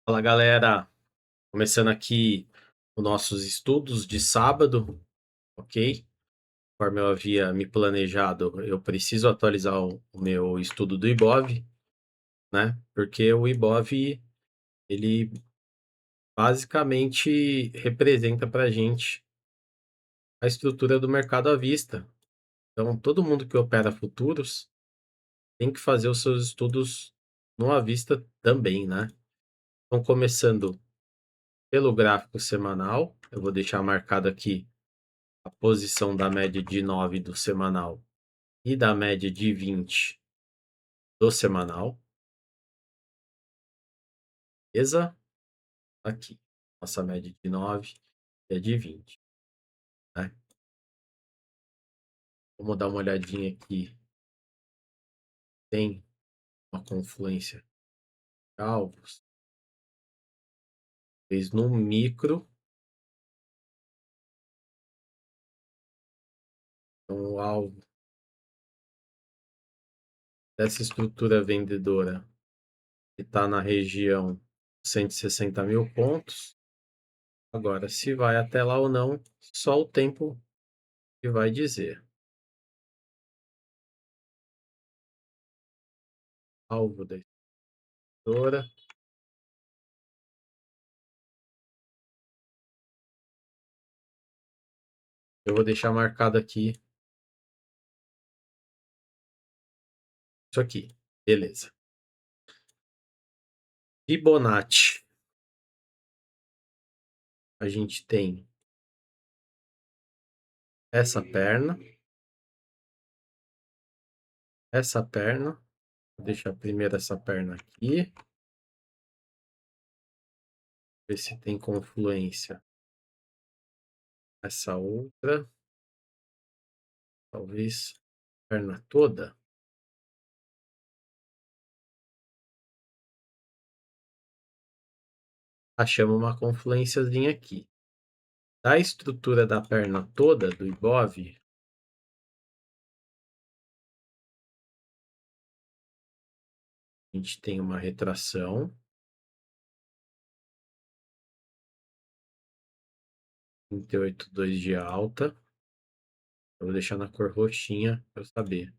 Fala galera, começando aqui os nossos estudos de sábado, ok? Conforme eu havia me planejado, eu preciso atualizar o meu estudo do IBOV, né? Porque o IBOV, ele basicamente representa para a gente a estrutura do mercado à vista. Então, todo mundo que opera futuros tem que fazer os seus estudos no à vista também, né? Então, começando pelo gráfico semanal, eu vou deixar marcado aqui a posição da média de 9 do semanal e da média de 20 do semanal. Beleza? Aqui, nossa média de 9 e a de 20. Né? Vamos dar uma olhadinha aqui. Tem uma confluência de alvos. Fez no micro. Então, o alvo dessa estrutura vendedora está na região 160 mil pontos. Agora, se vai até lá ou não, só o tempo que vai dizer. Alvo da estrutura. Eu vou deixar marcado aqui isso aqui. Beleza. Fibonacci. A gente tem essa perna. Essa perna. Vou deixar primeiro essa perna aqui. Ver se tem confluência. Essa outra. Talvez perna toda. Achamos uma confluênciazinha aqui. Da estrutura da perna toda do IBOV, a gente tem uma retração. 38,2 de alta. Eu vou deixar na cor roxinha para eu saber.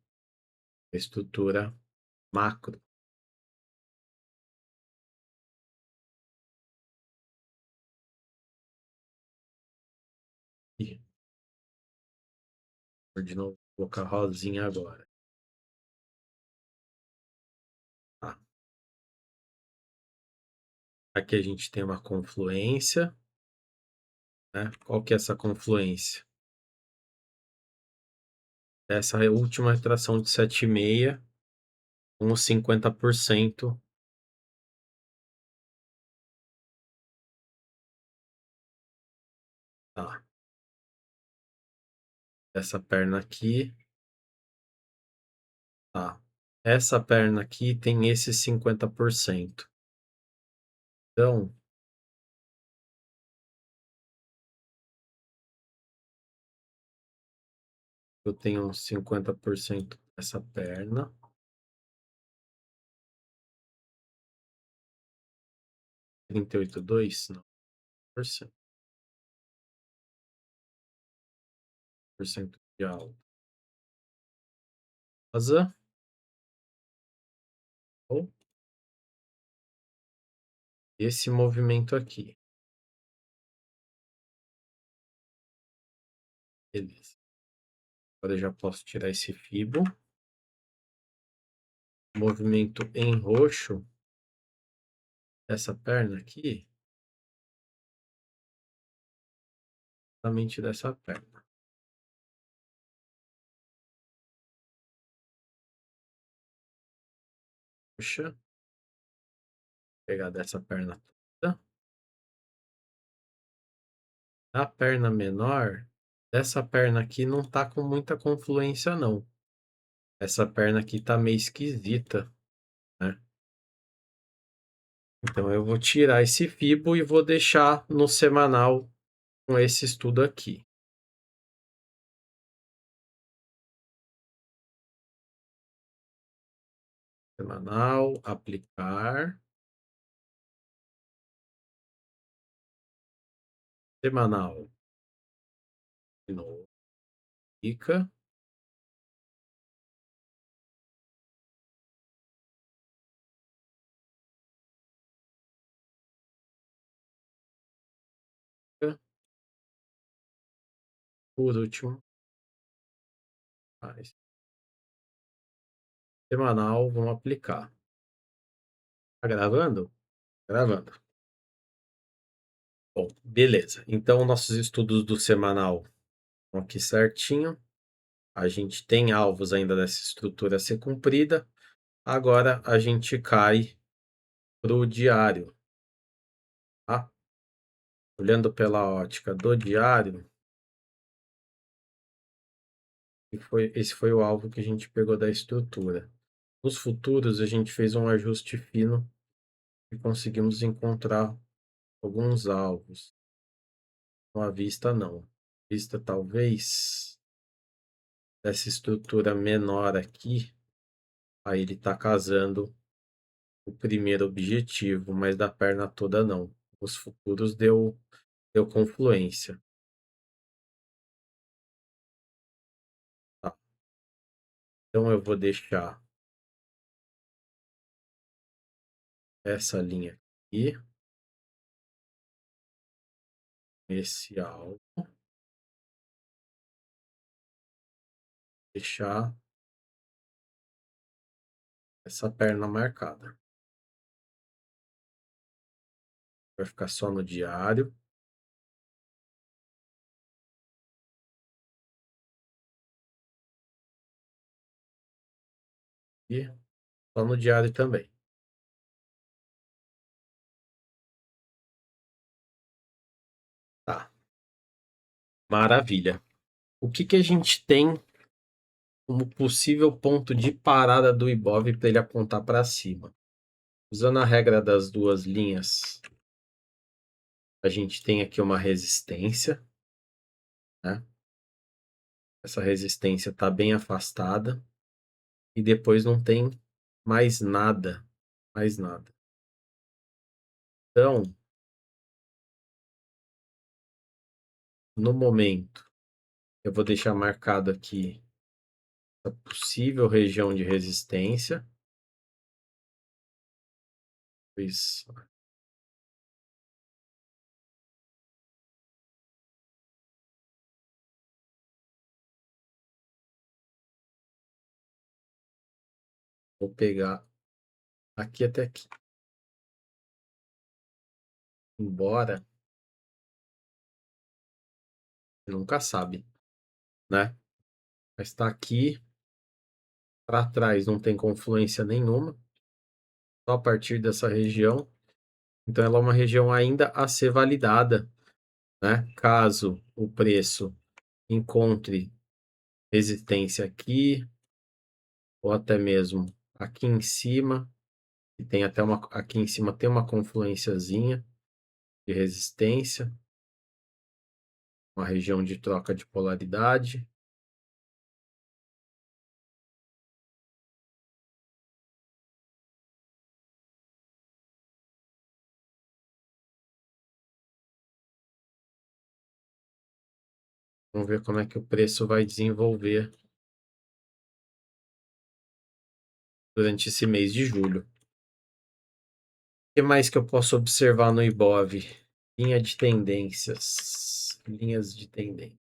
A estrutura macro. Ih, vou de novo colocar rosinha agora. Tá. Aqui a gente tem uma confluência. Né? Qual que é essa confluência? Essa última retração de 7,6 com os 50%. Tá. Essa perna aqui. Tá. Essa perna aqui tem esse 50%. Então, eu tenho 50% dessa perna. 38,2? Não. Por cento. Por cento de alta. Rosa. Ou esse movimento aqui. Beleza. Agora eu já posso tirar esse fibo. Movimento em roxo. Essa perna aqui. Exatamente dessa perna. Puxa. Pegar dessa perna toda. A perna menor, essa perna aqui não tá com muita confluência, não. Essa perna aqui tá meio esquisita, né? Então eu vou tirar esse fibo e vou deixar no semanal com esse estudo aqui. Semanal, aplicar. semanal, de novo, fica, fica, por último, faz. Semanal, vamos aplicar. Tá gravando? Gravando. Bom, beleza. Então, nossos estudos do semanal estão aqui certinho. A gente tem alvos ainda dessa estrutura a ser cumprida. Agora a gente cai para o diário, tá? Olhando pela ótica do diário, esse foi o alvo que a gente pegou da estrutura. Nos futuros, a gente fez um ajuste fino e conseguimos encontrar alguns alvos. Com a vista, não. Vista, talvez, dessa estrutura menor aqui, aí ele está casando o primeiro objetivo, mas da perna toda não. Os futuros deu confluência. Tá? Então eu vou deixar essa linha aqui, esse alvo, deixar essa perna marcada. Vai ficar só no diário. E só no diário também. Tá, maravilha. O que que a gente tem como possível ponto de parada do Ibov para ele apontar para cima? Usando a regra das duas linhas, a gente tem aqui uma resistência, né? Essa resistência está bem afastada e depois não tem mais nada, mais nada. Então, no momento, eu vou deixar marcado aqui a possível região de resistência. Pois vou pegar aqui até aqui. Embora nunca sabe, né? Mas está aqui para trás, não tem confluência nenhuma, só a partir dessa região. Então, ela é uma região ainda a ser validada, né? Caso o preço encontre resistência aqui, ou até mesmo aqui em cima, e tem até aqui em cima tem uma confluenciazinha de resistência, uma região de troca de polaridade. Vamos ver como é que o preço vai desenvolver durante esse mês de julho. O que mais que eu posso observar no Ibov? Linha de tendências. Linhas de tendência.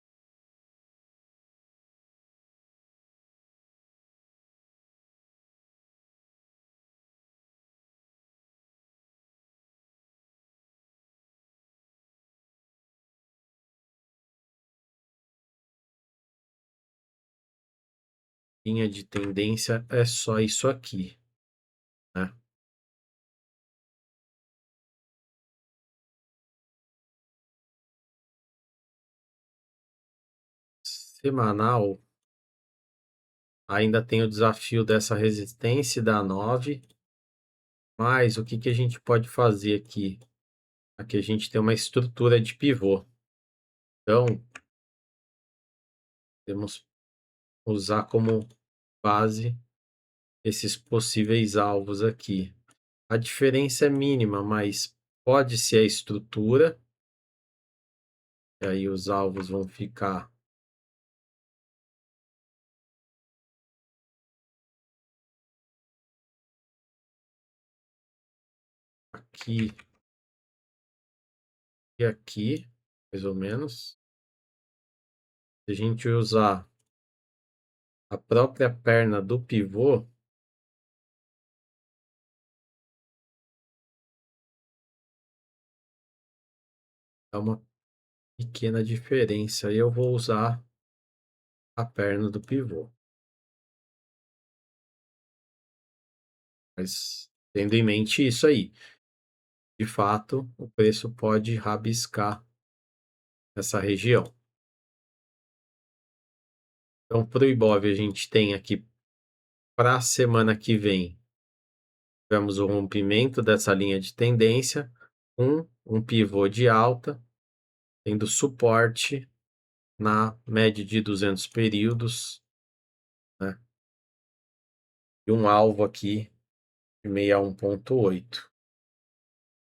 Linha de tendência é só isso aqui, né? Semanal, ainda tem o desafio dessa resistência da 9, mas o que que a gente pode fazer aqui? Aqui a gente tem uma estrutura de pivô. Então, temos usar como base esses possíveis alvos aqui. A diferença é mínima, mas pode ser a estrutura E aí os alvos vão ficar aqui e aqui, mais ou menos. Se a gente usar a própria perna do pivô, dá uma pequena diferença. Aí eu vou usar a perna do pivô. Mas tendo em mente isso aí, de fato, o preço pode rabiscar essa região. Então, para o Ibov, a gente tem aqui para a semana que vem, tivemos o rompimento dessa linha de tendência, um pivô de alta, tendo suporte na média de 200 períodos, né? E um alvo aqui de 61,8.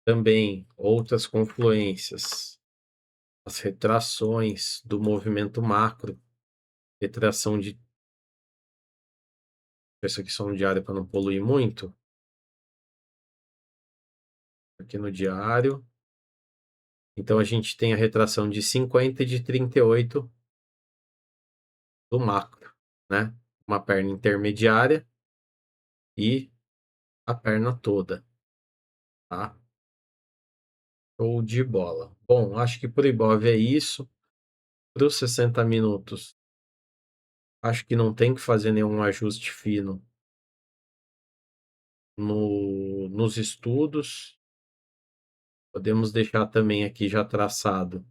Também outras confluências, as retrações do movimento macro, retração de. Essa aqui só no diário para não poluir muito. Aqui no diário. Então a gente tem a retração de 50 e de 38 do macro, né? Uma perna intermediária e a perna toda, tá? Show de bola. Bom, acho que por Ibov é isso. Para os 60 minutos, acho que não tem que fazer nenhum ajuste fino nos estudos. Podemos deixar também aqui já traçado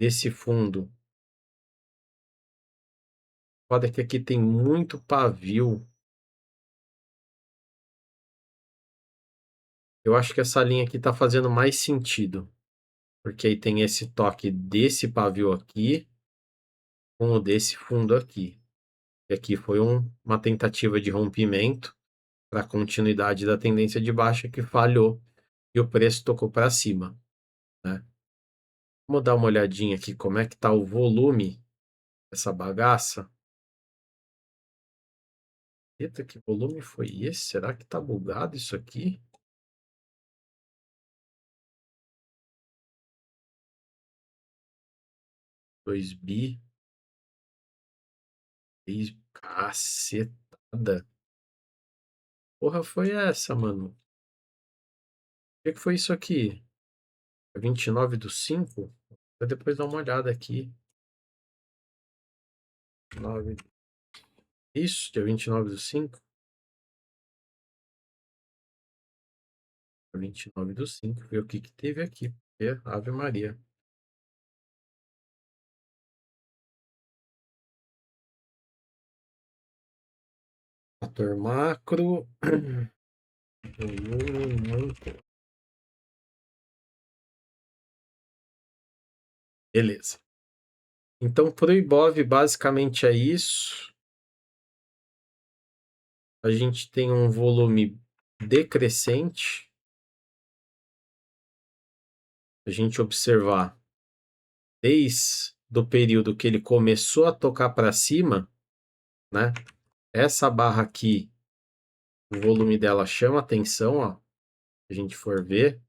esse fundo. Pode que aqui tem muito pavio. Eu acho que essa linha aqui está fazendo mais sentido, porque aí tem esse toque desse pavio aqui com o desse fundo aqui. E aqui foi uma tentativa de rompimento para a continuidade da tendência de baixa que falhou e o preço tocou para cima, né? Vamos dar uma olhadinha aqui como é que está o volume dessa bagaça. Eita, que volume foi esse? Será que tá bugado isso aqui? 2 bi. Cacetada. Porra, foi essa, mano? O que foi isso aqui? 29/5? Vou depois dar uma olhada aqui. 9. Isso, dia 29/5? 29/5. Ver o que que teve aqui. Ave Maria. Fator macro. Beleza. Então, pro Ibov, basicamente é isso. A gente tem um volume decrescente. A gente observar desde o período que ele começou a tocar para cima, né? Essa barra aqui, o volume dela chama atenção, ó. Se a gente for ver,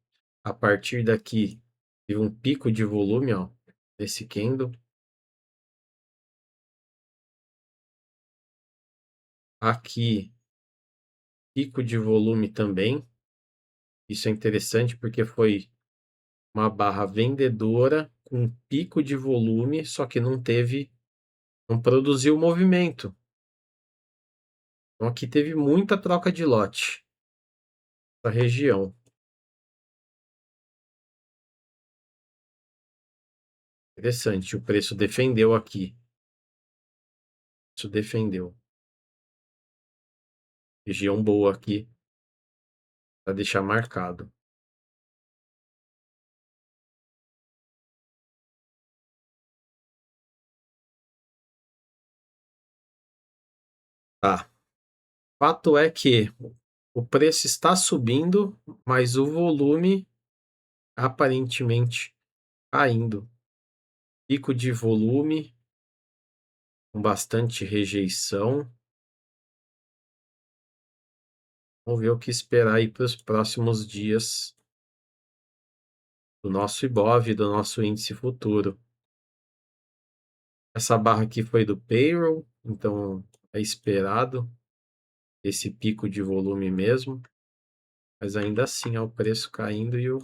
a partir daqui teve um pico de volume, ó, desse candle. Aqui, pico de volume também. Isso é interessante porque foi uma barra vendedora com pico de volume, só que não produziu movimento. Então aqui teve muita troca de lote na região. Interessante, o preço defendeu aqui. Isso defendeu. Região boa aqui para deixar marcado. Tá. Fato é que o preço está subindo, mas o volume aparentemente caindo. pico de volume, com bastante rejeição. Vamos ver o que esperar aí para os próximos dias do nosso Ibov, do nosso índice futuro. Essa barra aqui foi do payroll, então é esperado esse pico de volume mesmo, mas ainda assim é o preço caindo e o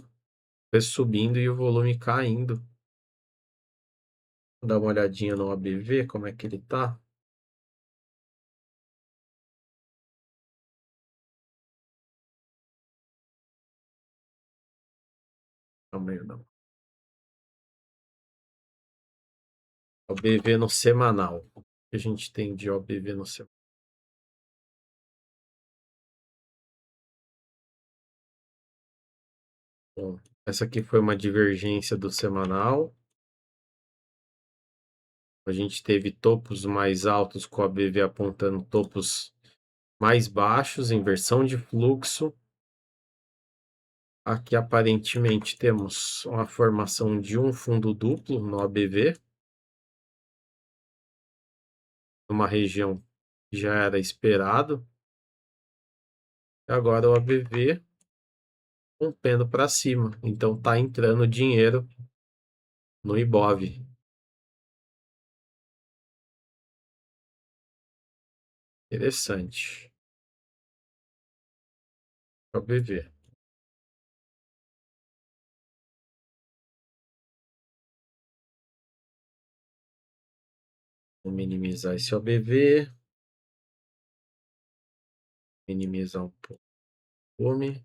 preço subindo e o volume caindo. Vou dar uma olhadinha no ABV, como é que ele tá. Também não. OBV no semanal. O que a gente tem de OBV no semanal? Bom, essa aqui foi uma divergência do semanal. A gente teve topos mais altos com a BV apontando topos mais baixos, inversão de fluxo. Aqui aparentemente temos uma formação de um fundo duplo no ABV, numa região que já era esperado. Agora o ABV rompendo para cima, então está entrando dinheiro no Ibov. Interessante. ABV. Vou minimizar esse OBV. Minimizar um pouco o volume.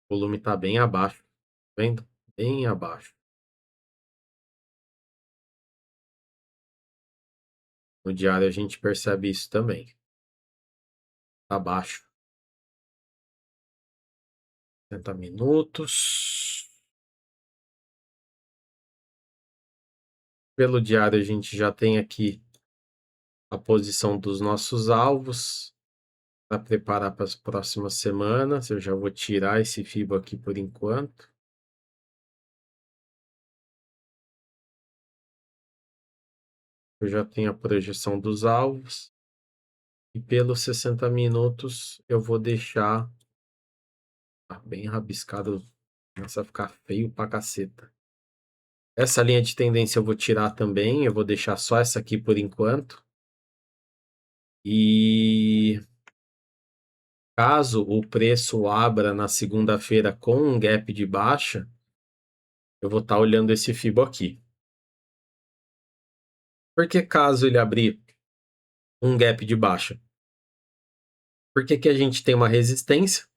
O volume está bem abaixo, tá vendo? Bem abaixo. No diário a gente percebe isso também. Tá baixo. 60 minutos. Pelo diário a gente já tem aqui a posição dos nossos alvos para preparar para as próximas semanas. Eu já vou tirar esse FIBO aqui por enquanto. Eu já tenho a projeção dos alvos. E pelos 60 minutos eu vou deixar bem rabiscado. Começa a ficar feio pra caceta. Essa linha de tendência eu vou tirar também. Eu vou deixar só essa aqui por enquanto. E caso o preço abra na segunda-feira com um gap de baixa, eu vou estar olhando esse FIBO aqui. Porque caso ele abrir um gap de baixa, por que que a gente tem uma resistência,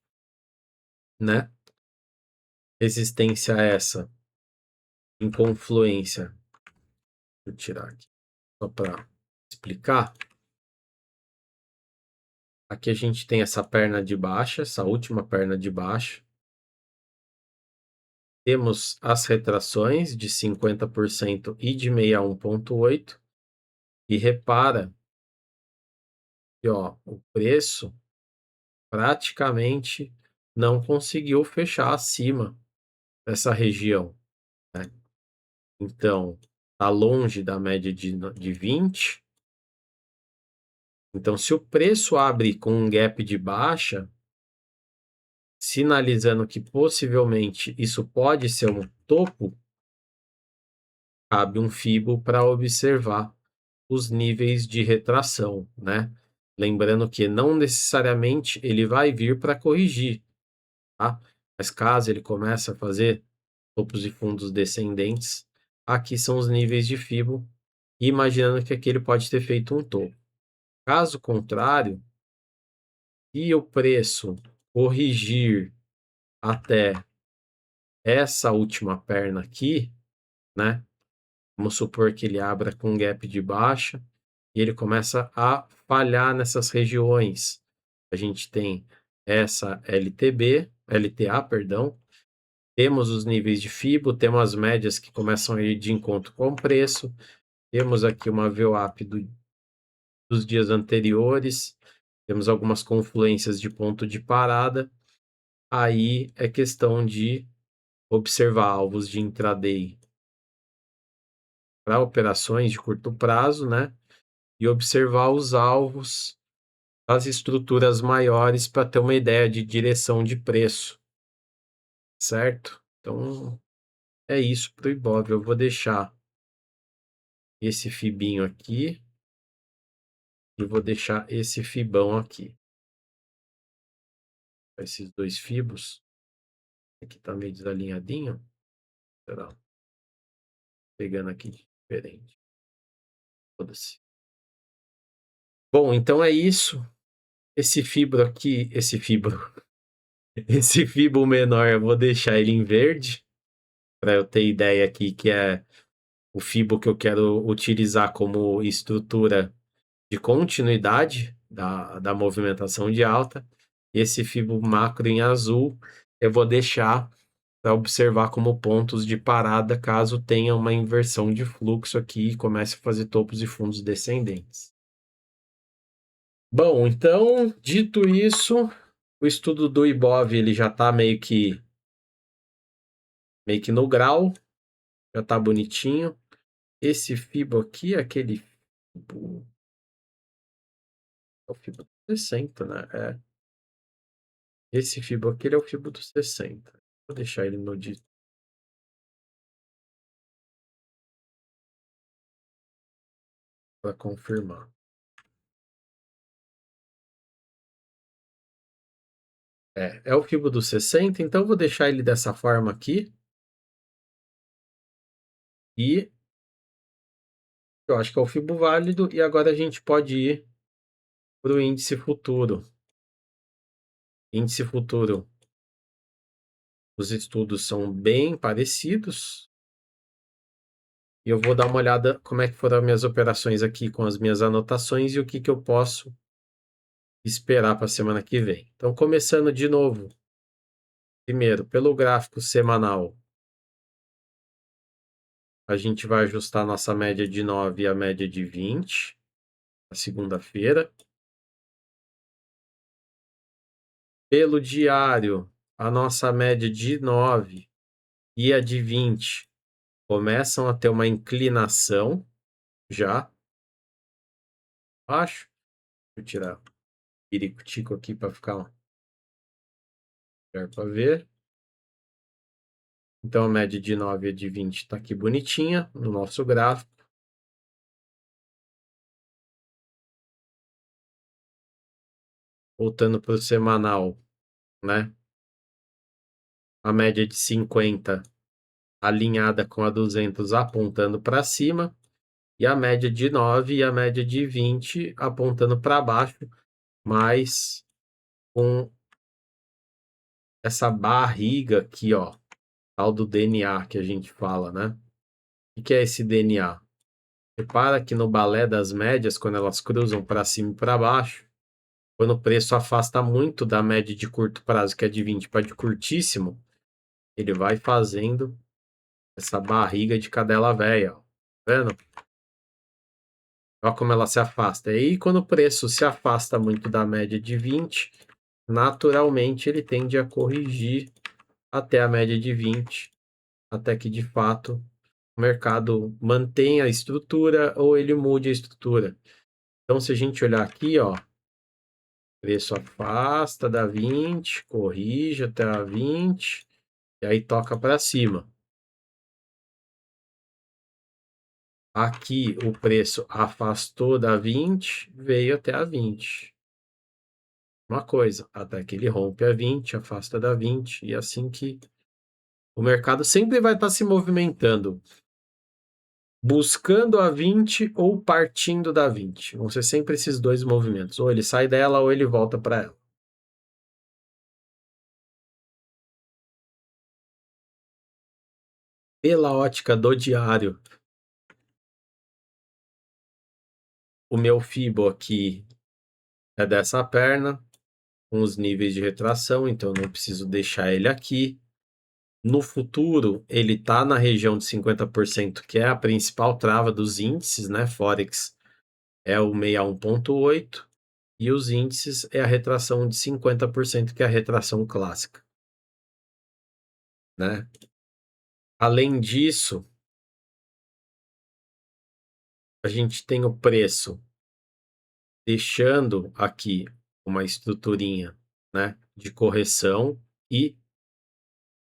né? Resistência essa em confluência. Vou tirar aqui só para explicar. Aqui a gente tem essa perna de baixa, essa última perna de baixa. Temos as retrações de 50% e de 61,8. E repara que ó, o preço praticamente não conseguiu fechar acima dessa região, né? Então, está longe da média de 20. Então, se o preço abre com um gap de baixa, sinalizando que possivelmente isso pode ser um topo, cabe um FIBO para observar os níveis de retração, né? Lembrando que não necessariamente ele vai vir para corrigir, tá? Mas caso ele comece a fazer topos e fundos descendentes, aqui são os níveis de FIBO, imaginando que aqui ele pode ter feito um topo. Caso contrário, se o preço corrigir até essa última perna aqui, né? Vamos supor que ele abra com um gap de baixa e ele começa a falhar nessas regiões. A gente tem essa LTA, perdão. Temos os níveis de FIBO, temos as médias que começam a ir de encontro com o preço. Temos aqui uma VWAP dos dias anteriores. Temos algumas confluências de ponto de parada. aí é questão de observar alvos de intraday para operações de curto prazo, né? E observar os alvos das estruturas maiores para ter uma ideia de direção de preço, certo? Então, é isso para o Ibov. Eu vou deixar esse fibinho aqui e vou deixar esse fibão aqui. Esses dois fibos. Aqui tá meio desalinhadinho. Será? Pegando aqui diferente. Foda-se. Bom, então é isso. Esse fibro aqui, esse fibro menor, eu vou deixar ele em verde, para eu ter ideia aqui que é o fibro que eu quero utilizar como estrutura de continuidade da movimentação de alta. Esse fibro macro em azul eu vou deixar para observar como pontos de parada caso tenha uma inversão de fluxo aqui e comece a fazer topos e fundos descendentes. Bom, então, dito isso, o estudo do Ibov ele já está meio que no grau, já está bonitinho. Esse fibro aqui é aquele fibro, é o fibro do 60, né? Esse fibro aqui ele é o fibro do 60. Vou deixar ele no de para confirmar. É o fibro do 60, então vou deixar ele dessa forma aqui. E eu acho que é o fibro válido. E agora a gente pode ir para o índice futuro. Índice futuro. Os estudos são bem parecidos. E eu vou dar uma olhada como é que foram as minhas operações aqui com as minhas anotações e o que eu posso esperar para a semana que vem. Então, começando de novo. Primeiro, pelo gráfico semanal, a gente vai ajustar nossa média de 9 e a média de 20, na segunda-feira. Pelo diário, a nossa média de 9 e a de 20 começam a ter uma inclinação já. Acho. Deixa eu tirar o piricutico aqui para ficar melhor para ver. Então, a média de 9 e a de 20 está aqui bonitinha no nosso gráfico. Voltando para o semanal, né? A média de 50 alinhada com a 200 apontando para cima. E a média de 9 e a média de 20 apontando para baixo, mas com essa barriga aqui, ó, tal do DNA que a gente fala, né? O que é esse DNA? Repara que no balé das médias, quando elas cruzam para cima e para baixo, quando o preço afasta muito da média de curto prazo, que é de 20 para de curtíssimo, ele vai fazendo essa barriga de cadela velha, ó. Tá vendo? Olha como ela se afasta. E aí, quando o preço se afasta muito da média de 20, naturalmente ele tende a corrigir até a média de 20, até que de fato o mercado mantenha a estrutura ou ele mude a estrutura. Então, se a gente olhar aqui, ó, preço afasta da 20, corrige até a 20, e aí toca para cima. Aqui o preço afastou da 20, veio até a 20. Uma coisa, até que ele rompe a 20, afasta da 20, e assim que o mercado sempre vai estar se movimentando, buscando a 20 ou partindo da 20. Vão ser sempre esses dois movimentos, ou ele sai dela ou ele volta para ela. Pela ótica do diário, o meu Fibo aqui é dessa perna, com os níveis de retração, então eu não preciso deixar ele aqui. No futuro, ele está na região de 50%, que é a principal trava dos índices, né? Forex é o 61,8, e os índices é a retração de 50%, que é a retração clássica. né? Além disso, a gente tem o preço deixando aqui uma estruturinha, né, de correção e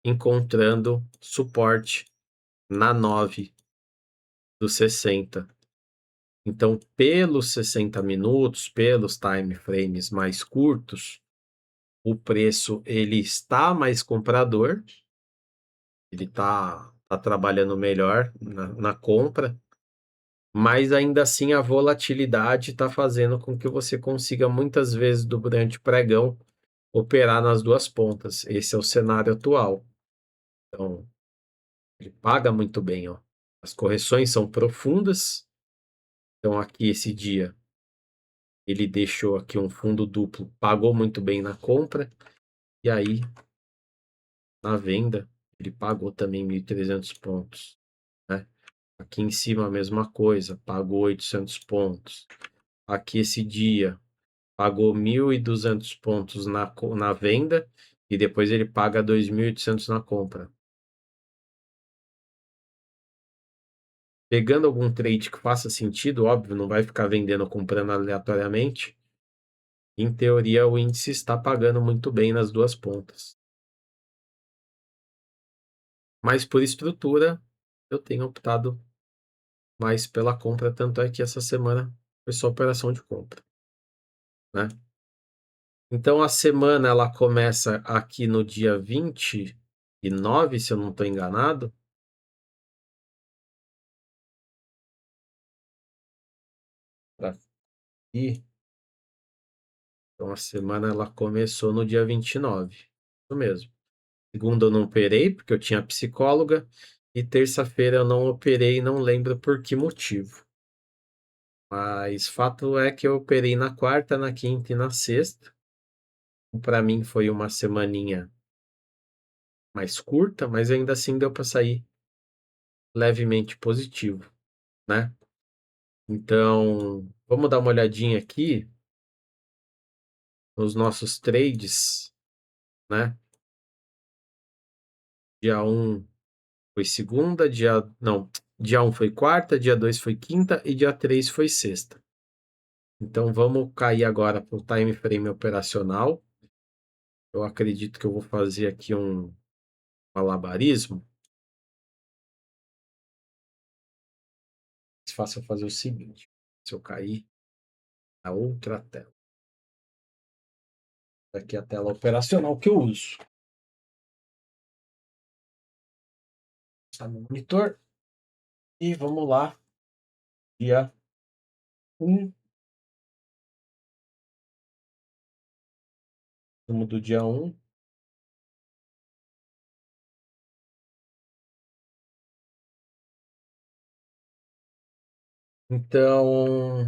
encontrando suporte na 9 dos 60. Então, pelos 60 minutos, pelos time frames mais curtos, o preço ele está mais comprador, ele tá trabalhando melhor na compra, mas ainda assim a volatilidade está fazendo com que você consiga muitas vezes durante o pregão operar nas duas pontas. Esse é o cenário atual. Então, ele paga muito bem, ó. As correções são profundas. Então, aqui esse dia ele deixou aqui um fundo duplo, pagou muito bem na compra e aí na venda ele pagou também 1.300 pontos, né? Aqui em cima a mesma coisa, pagou 800 pontos. Aqui esse dia pagou 1.200 pontos na venda e depois ele paga 2.800 na compra. Pegando algum trade que faça sentido, óbvio, não vai ficar vendendo ou comprando aleatoriamente. Em teoria, o índice está pagando muito bem nas duas pontas. Mas por estrutura, eu tenho optado mais pela compra, tanto é que essa semana foi só operação de compra, né? Então a semana ela começa aqui no dia 29, se eu não estou enganado. Aqui. Então a semana ela começou no dia 29. Isso mesmo. Segunda eu não operei, porque eu tinha psicóloga. E terça-feira eu não operei, não lembro por que motivo. Mas fato é que eu operei na quarta, na quinta e na sexta. Para mim foi uma semaninha mais curta, mas ainda assim deu para sair levemente positivo, né? Então, vamos dar uma olhadinha aqui nos nossos trades, né? Dia 1 foi segunda, dia 1 foi quarta, dia 2 foi quinta e dia 3 foi sexta. Então vamos cair agora para o time frame operacional. Eu acredito que eu vou fazer aqui um malabarismo. Mais fácil eu fazer o seguinte: se eu cair na outra tela. Aqui é a tela operacional que eu uso. Está no monitor. E vamos lá. Dia 1. Vamos do dia 1. Então,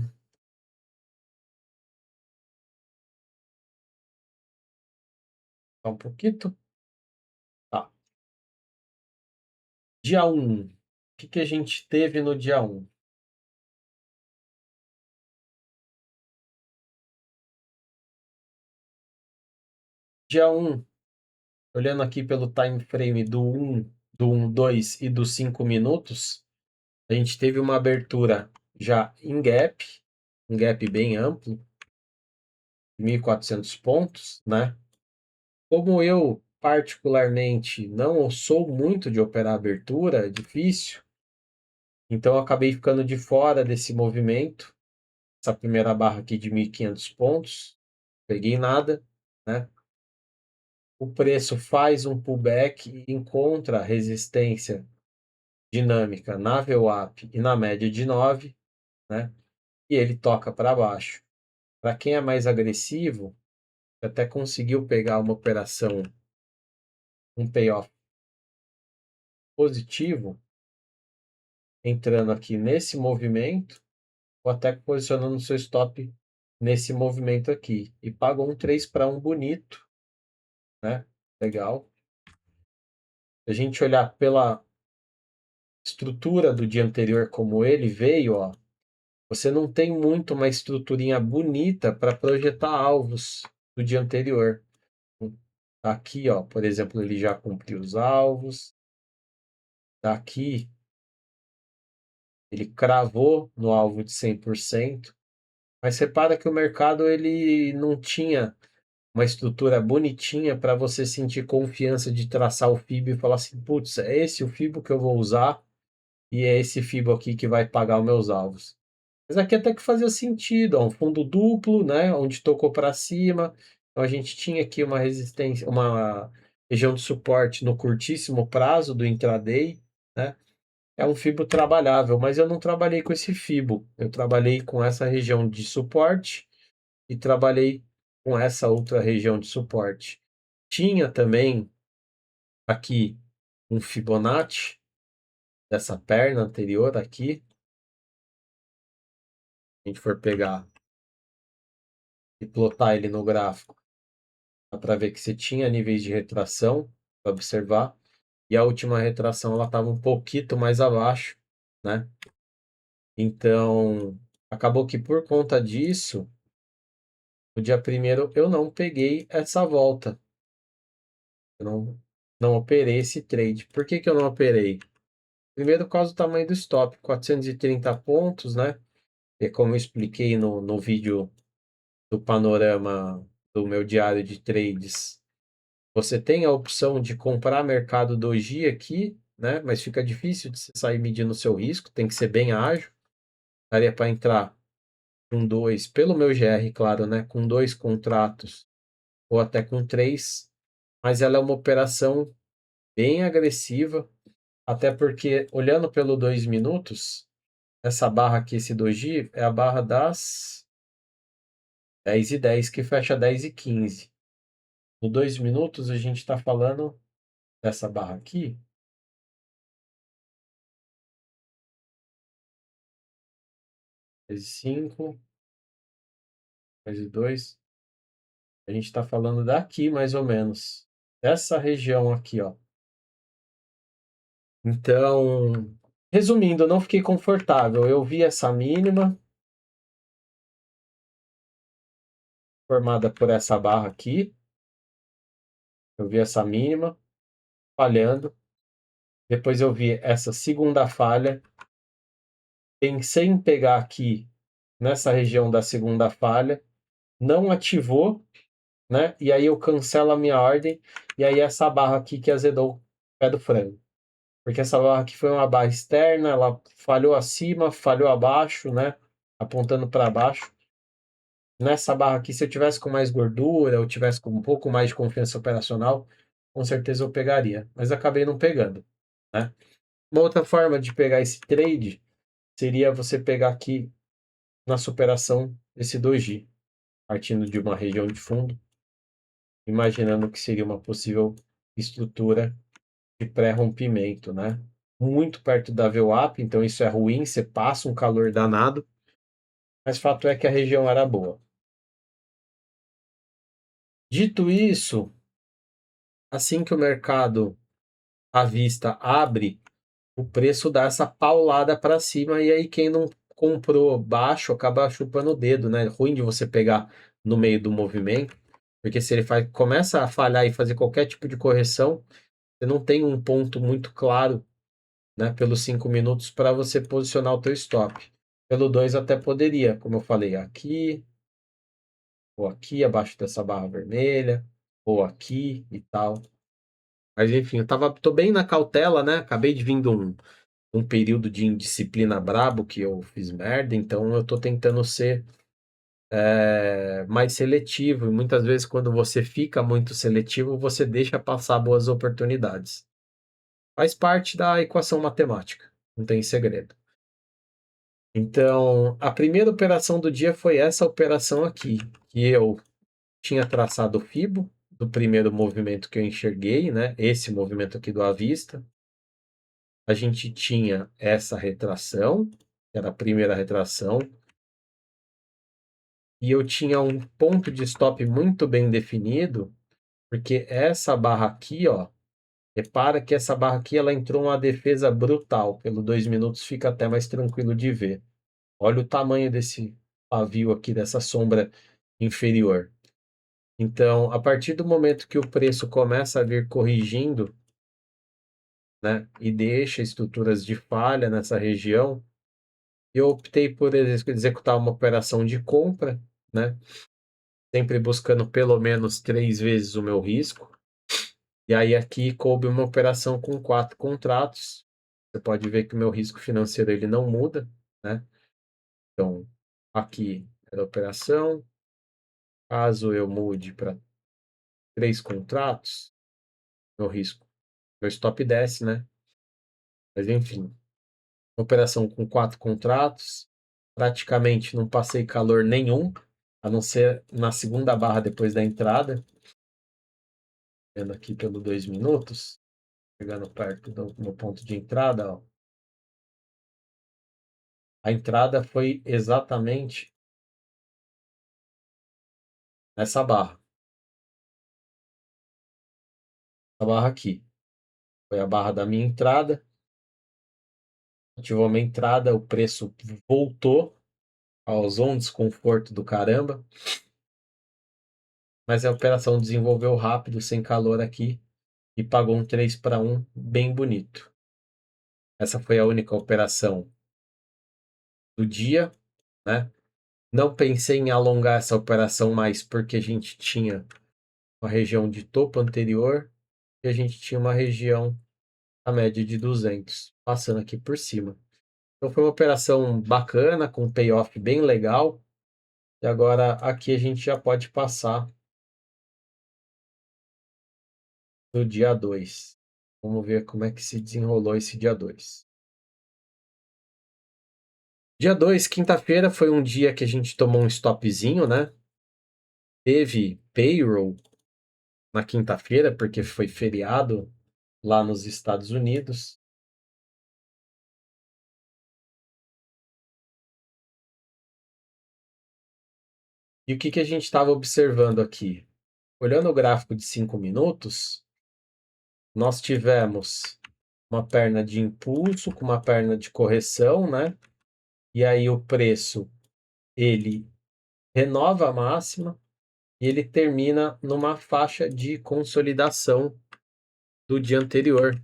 tá um pouquinho. Tá. Dia 1. O que a gente teve no dia 1? Dia 1, olhando aqui pelo time frame do 1, 2 e dos 5 minutos, a gente teve uma abertura já em gap, um gap bem amplo, 1.400 pontos, né? Como eu, particularmente, não sou muito de operar abertura, é difícil, então eu acabei ficando de fora desse movimento, essa primeira barra aqui de 1.500 pontos, peguei nada, né? O preço faz um pullback e encontra resistência dinâmica na VWAP e na média de 9, né? E ele toca para baixo. Para quem é mais agressivo, até conseguiu pegar uma operação, um payoff positivo, entrando aqui nesse movimento, ou até posicionando seu stop nesse movimento aqui. E pagou um 3-1 bonito, né? Legal. Se a gente olhar pela estrutura do dia anterior como ele veio, ó, você não tem muito uma estruturinha bonita para projetar alvos do dia anterior. Aqui, ó, por exemplo, ele já cumpriu os alvos. Daqui, ele cravou no alvo de 100%. Mas repara que o mercado ele não tinha uma estrutura bonitinha para você sentir confiança de traçar o FIBO e falar assim, putz, é esse o FIBO que eu vou usar e é esse FIBO aqui que vai pagar os meus alvos. Mas aqui até que fazia sentido, ó, um fundo duplo, né, onde tocou para cima. Então a gente tinha aqui uma resistência, uma região de suporte no curtíssimo prazo do intraday, né? É um FIBO trabalhável, mas eu não trabalhei com esse FIBO. Eu trabalhei com essa região de suporte e trabalhei com essa outra região de suporte. Tinha também aqui um Fibonacci dessa perna anterior aqui. Se a gente for pegar e plotar ele no gráfico, dá para ver que você tinha níveis de retração para observar. E a última retração ela estava um pouquinho mais abaixo, né? Então, acabou que por conta disso, no dia primeiro eu não peguei essa volta. Eu não operei esse trade. Por que que eu não operei? Primeiro, por causa do tamanho do stop, 430 pontos, né? E como eu expliquei no vídeo do panorama do meu diário de trades, você tem a opção de comprar mercado doji aqui, né? Mas fica difícil de você sair medindo o seu risco, tem que ser bem ágil. Daria para entrar com dois, pelo meu GR, claro, né? Com dois contratos ou até com três, mas ela é uma operação bem agressiva, até porque, olhando pelo 2 minutos, essa barra aqui, esse doji, é a barra das 10h10, que fecha 10h15. No 2 minutos, a gente está falando dessa barra aqui, 10h05, 10h2, a gente está falando daqui, mais ou menos, dessa região aqui, ó. Então, resumindo, eu não fiquei confortável. Eu vi essa mínima, formada por essa barra aqui. Eu vi essa mínima falhando. Depois eu vi essa segunda falha. Pensei em pegar aqui nessa região da segunda falha. Não ativou, né? E aí eu cancelo a minha ordem. E aí essa barra aqui que azedou o pé do frango. Porque essa barra aqui foi uma barra externa, ela falhou acima, falhou abaixo, né? Apontando para baixo. Nessa barra aqui, se eu tivesse com mais gordura, eu tivesse com um pouco mais de confiança operacional, com certeza eu pegaria. Mas acabei não pegando, né? Uma outra forma de pegar esse trade seria você pegar aqui na superação esse doji, partindo de uma região de fundo, imaginando que seria uma possível estrutura de pré-rompimento, né? Muito perto da VWAP, então isso é ruim, você passa um calor danado, mas fato é que a região era boa. Dito isso, assim que o mercado à vista abre, o preço dá essa paulada para cima e aí quem não comprou baixo acaba chupando o dedo, né? Ruim de você pegar no meio do movimento, porque se ele começa a falhar e fazer qualquer tipo de correção, você não tem um ponto muito claro, né, pelos 5 minutos para você posicionar o teu stop. Pelo 2 até poderia, como eu falei, aqui, ou aqui, abaixo dessa barra vermelha, ou aqui e tal. Mas enfim, tô bem na cautela, né? Acabei de vir de um período de indisciplina brabo que eu fiz merda, então eu tô tentando ser mais seletivo. E muitas vezes, quando você fica muito seletivo, você deixa passar boas oportunidades. Faz parte da equação matemática, não tem segredo. Então, a primeira operação do dia foi essa operação aqui, que eu tinha traçado o FIBO do primeiro movimento que eu enxerguei, né? Esse movimento aqui do à vista. A gente tinha essa retração, que era a primeira retração, e eu tinha um ponto de stop muito bem definido, porque essa barra aqui, ó, repara que essa barra aqui ela entrou uma defesa brutal. Pelo 2 minutos fica até mais tranquilo de ver. Olha o tamanho desse pavio aqui, dessa sombra inferior. Então, a partir do momento que o preço começa a vir corrigindo, né, e deixa estruturas de falha nessa região, eu optei por executar uma operação de compra, né, sempre buscando pelo menos 3 vezes o meu risco. E aí aqui coube uma operação com 4 contratos. Você pode ver que o meu risco financeiro ele não muda, né? Então, aqui era a operação. Caso eu mude para 3 contratos, meu risco, meu stop desce, né? Mas enfim, operação com 4 contratos, praticamente não passei calor nenhum, a não ser na segunda barra depois da entrada, vendo aqui pelo 2 minutos, chegando perto do meu ponto de entrada, ó. A entrada foi exatamente nessa barra. Essa barra aqui. Foi a barra da minha entrada. Ativou a minha entrada, o preço voltou, causou um desconforto do caramba. Mas a operação desenvolveu rápido, sem calor aqui, e pagou um 3-1 bem bonito. Essa foi a única operação do dia, né? Não pensei em alongar essa operação mais porque a gente tinha uma região de topo anterior e a gente tinha uma região a média de 200, passando aqui por cima. Então foi uma operação bacana, com um payoff bem legal. E agora aqui a gente já pode passar no dia 2. Vamos ver como é que se desenrolou esse dia 2. Dia 2, quinta-feira, foi um dia que a gente tomou um stopzinho, né? Teve payroll na quinta-feira, porque foi feriado lá nos Estados Unidos. E o que que a gente estava observando aqui? Olhando o gráfico de 5 minutos, nós tivemos uma perna de impulso com uma perna de correção, né? E aí o preço, ele renova a máxima e ele termina numa faixa de consolidação do dia anterior.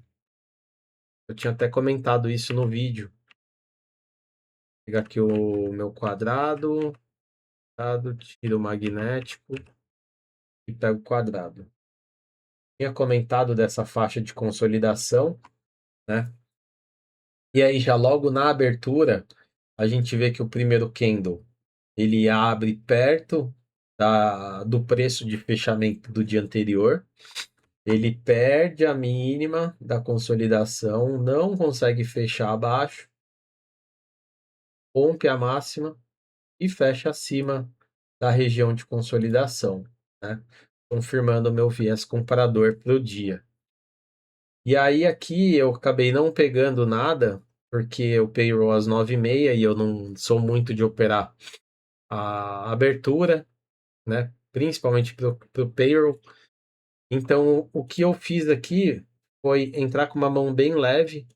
Eu tinha até comentado isso no vídeo. Vou pegar aqui o meu quadrado, tiro o magnético e pego o quadrado. Tinha comentado dessa faixa de consolidação, né? E aí já logo na abertura, a gente vê que o primeiro candle, ele abre perto do preço de fechamento do dia anterior. Ele perde a mínima da consolidação, não consegue fechar abaixo, rompe a máxima e fecha acima da região de consolidação, né? Confirmando o meu viés comprador para o dia. E aí aqui eu acabei não pegando nada, porque o payroll às 9h30 e eu não sou muito de operar a abertura, né? Principalmente para o payroll. Então o que eu fiz aqui foi entrar com uma mão bem leve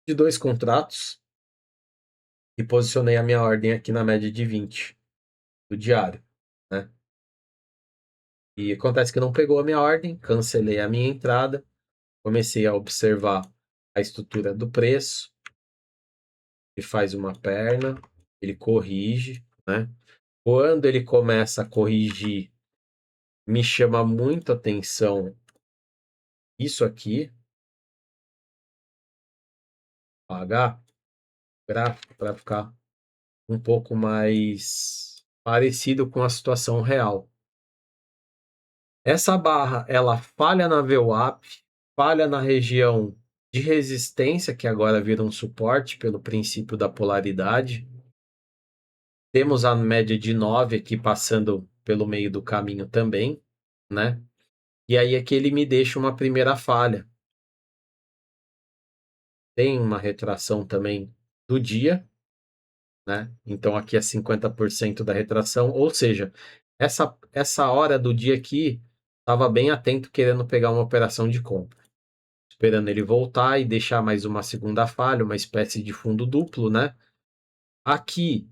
de 2 contratos e posicionei a minha ordem aqui na média de 20 do diário, né? E acontece que não pegou a minha ordem, cancelei a minha entrada, comecei a observar a estrutura do preço, ele faz uma perna, ele corrige, né? Quando ele começa a corrigir, me chama muito a atenção isso aqui, apagar o gráfico para ficar um pouco mais parecido com a situação real. Essa barra, ela falha na VWAP, falha na região de resistência, que agora vira um suporte pelo princípio da polaridade. Temos a média de 9 aqui passando pelo meio do caminho também, né? E aí aqui ele me deixa uma primeira falha. Tem uma retração também do dia, né? Então aqui é 50% da retração, ou seja, essa hora do dia aqui estava bem atento querendo pegar uma operação de compra, esperando ele voltar e deixar mais uma segunda falha, uma espécie de fundo duplo, né? Aqui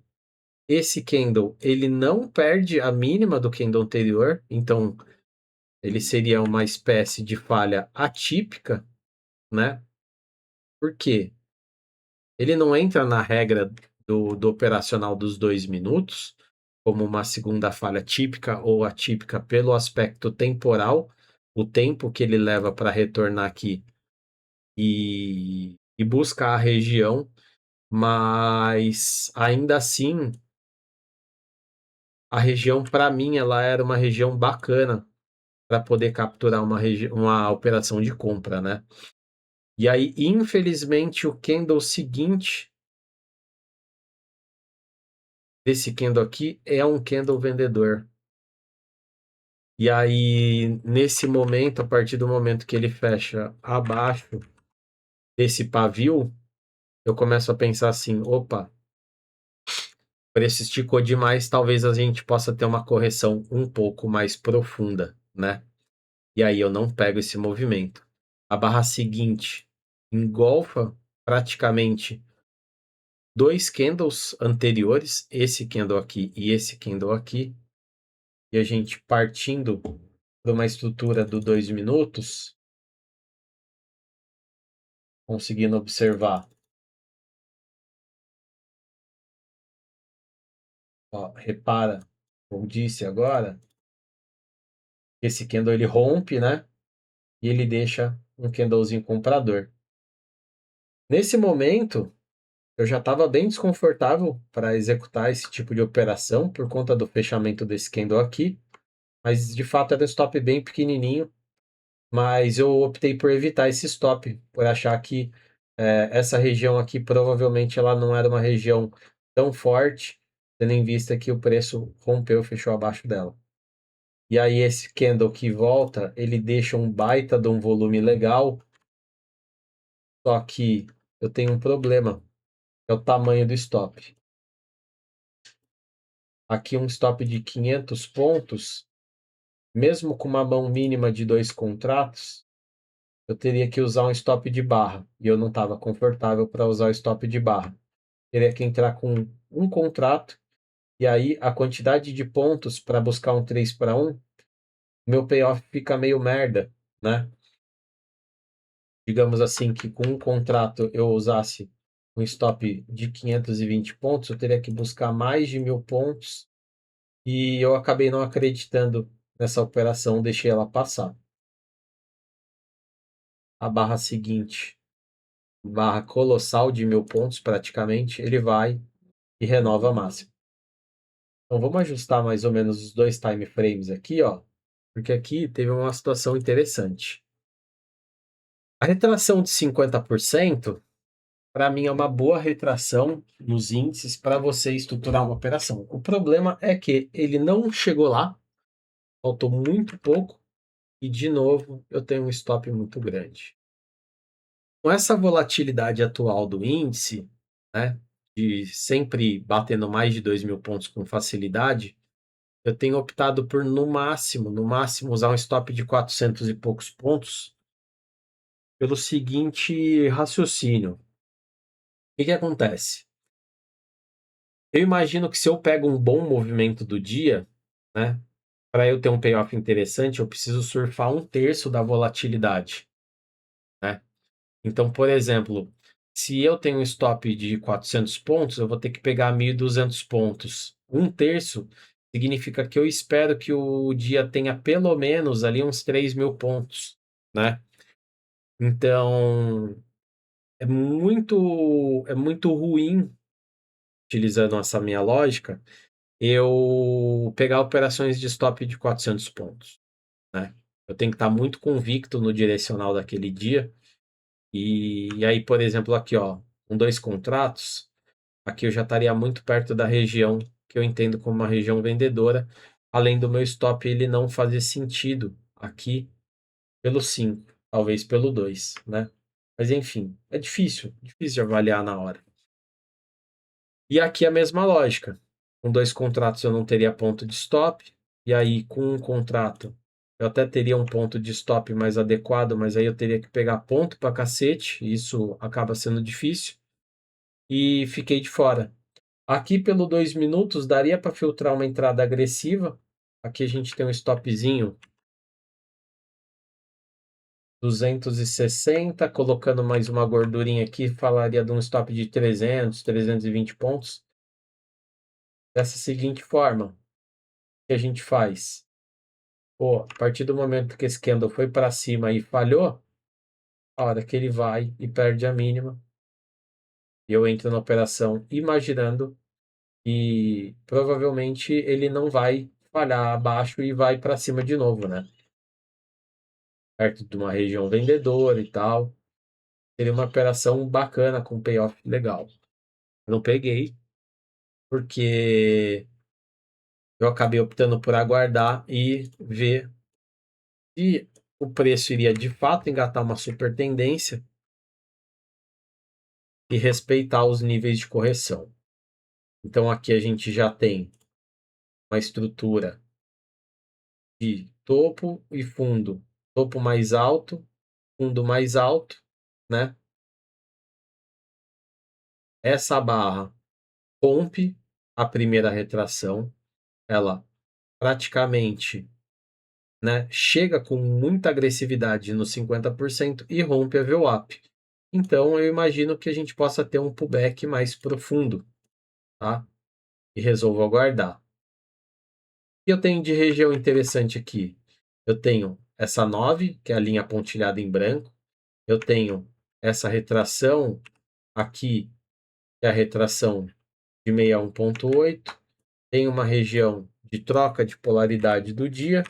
esse candle, ele não perde a mínima do candle anterior, então ele seria uma espécie de falha atípica, né? Por quê? Ele não entra na regra do operacional dos 2 minutos, como uma segunda falha típica ou atípica pelo aspecto temporal, o tempo que ele leva para retornar aqui e buscar a região, mas ainda assim, a região, para mim, ela era uma região bacana para poder capturar uma operação de compra, né? E aí, infelizmente, o candle seguinte desse candle aqui é um candle vendedor. E aí, nesse momento, a partir do momento que ele fecha abaixo desse pavio, eu começo a pensar assim, opa, o preço esticou demais, talvez a gente possa ter uma correção um pouco mais profunda, né? E aí eu não pego esse movimento. A barra seguinte engolfa praticamente dois candles anteriores, esse candle aqui e esse candle aqui, e a gente partindo para uma estrutura do 2 minutos, conseguindo observar. Ó, repara, como disse agora, esse candle ele rompe, né? E ele deixa um candlezinho comprador. Nesse momento, eu já estava bem desconfortável para executar esse tipo de operação por conta do fechamento desse candle aqui, mas de fato era um stop bem pequenininho, mas eu optei por evitar esse stop, por achar que essa região aqui provavelmente ela não era uma região tão forte, tendo em vista que o preço rompeu, fechou abaixo dela. E aí esse candle que volta, ele deixa um baita de um volume legal, só que eu tenho um problema, é o tamanho do stop. Aqui um stop de 500 pontos, mesmo com uma mão mínima de 2 contratos, eu teria que usar um stop de barra, e eu não estava confortável para usar o stop de barra. Teria que entrar com um contrato, e aí a quantidade de pontos para buscar um 3 para 1, meu payoff fica meio merda, né? Digamos assim, que com um contrato eu usasse um stop de 520 pontos, eu teria que buscar mais de 1.000 pontos e eu acabei não acreditando nessa operação, deixei ela passar. A barra seguinte, barra colossal de 1.000 pontos praticamente, ele vai e renova a máxima. Então vamos ajustar mais ou menos os dois time frames aqui, ó, porque aqui teve uma situação interessante. A retração de 50%, para mim, é uma boa retração nos índices para você estruturar uma operação. O problema é que ele não chegou lá, faltou muito pouco, e de novo eu tenho um stop muito grande. Com essa volatilidade atual do índice, né, de sempre batendo mais de 2.000 pontos com facilidade, eu tenho optado por, no máximo, usar um stop de 400 e poucos pontos, pelo seguinte raciocínio. O que acontece? Eu imagino que se eu pego um bom movimento do dia, né, para eu ter um payoff interessante, eu preciso surfar 1/3 da volatilidade, né? Então, por exemplo, se eu tenho um stop de 400 pontos, eu vou ter que pegar 1.200 pontos. 1/3 significa que eu espero que o dia tenha pelo menos ali uns 3.000 pontos, né? Então, é muito ruim, utilizando essa minha lógica, eu pegar operações de stop de 400 pontos, né? Eu tenho que estar muito convicto no direcional daquele dia. E aí, por exemplo, aqui, ó, com 2 contratos, aqui eu já estaria muito perto da região que eu entendo como uma região vendedora, além do meu stop ele não fazer sentido aqui pelo 5, talvez pelo 2, né? Mas enfim, é difícil de avaliar na hora. E aqui a mesma lógica. Com 2 contratos eu não teria ponto de stop, e aí com um contrato eu até teria um ponto de stop mais adequado, mas aí eu teria que pegar ponto pra cacete, e isso acaba sendo difícil, e fiquei de fora. Aqui pelo 2 minutos daria para filtrar uma entrada agressiva. Aqui a gente tem um stopzinho 260, colocando mais uma gordurinha aqui, falaria de um stop de 300, 320 pontos. Dessa seguinte forma, o que a gente faz? Pô, a partir do momento que esse candle foi para cima e falhou, a hora que ele vai e perde a mínima, eu entro na operação imaginando que provavelmente ele não vai falhar abaixo e vai para cima de novo, né? Perto de uma região vendedora e tal. Seria uma operação bacana com payoff legal. Não peguei, porque eu acabei optando por aguardar e ver se o preço iria de fato engatar uma super tendência e respeitar os níveis de correção. Então aqui a gente já tem uma estrutura de topo e fundo, topo mais alto, fundo mais alto, né? Essa barra rompe a primeira retração, ela praticamente, né, chega com muita agressividade no 50% e rompe a VWAP. Então eu imagino que a gente possa ter um pullback mais profundo, tá? E resolvo aguardar. O que eu tenho de região interessante aqui? Eu tenho essa 9, que é a linha pontilhada em branco. Eu tenho essa retração aqui, que é a retração de 61,8. Tem uma região de troca de polaridade do dia.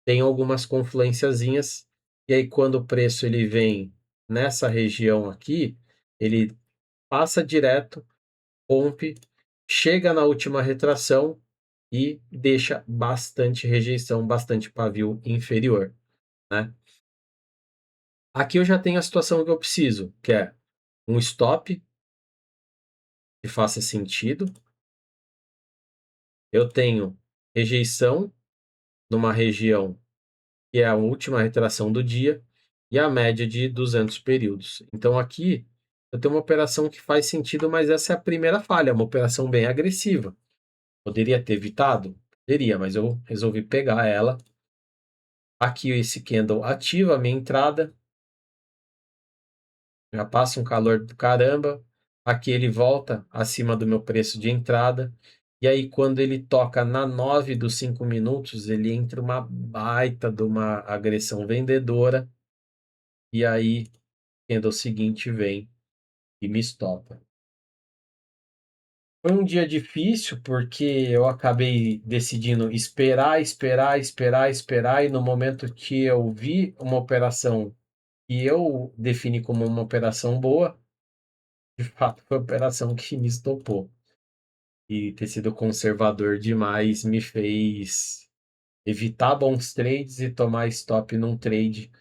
Tem algumas confluenciazinhas. E aí, quando o preço ele vem nessa região aqui, ele passa direto, rompe, chega na última retração e deixa bastante rejeição, bastante pavio inferior, né? Aqui eu já tenho a situação que eu preciso, que é um stop que faça sentido. Eu tenho rejeição numa região que é a última retração do dia e a média de 200 períodos. Então aqui eu tenho uma operação que faz sentido, mas essa é a primeira falha, uma operação bem agressiva. Poderia ter evitado? Poderia, mas eu resolvi pegar ela. Aqui esse candle ativa a minha entrada, já passa um calor do caramba. Aqui ele volta acima do meu preço de entrada. E aí, quando ele toca na 9 dos 5 minutos, ele entra uma baita de uma agressão vendedora. E aí, o candle seguinte vem e me estopa. Foi um dia difícil porque eu acabei decidindo esperar, esperar, esperar, esperar. E no momento que eu vi uma operação que eu defini como uma operação boa, de fato foi a operação que me estopou. E ter sido conservador demais me fez evitar bons trades e tomar stop num trade.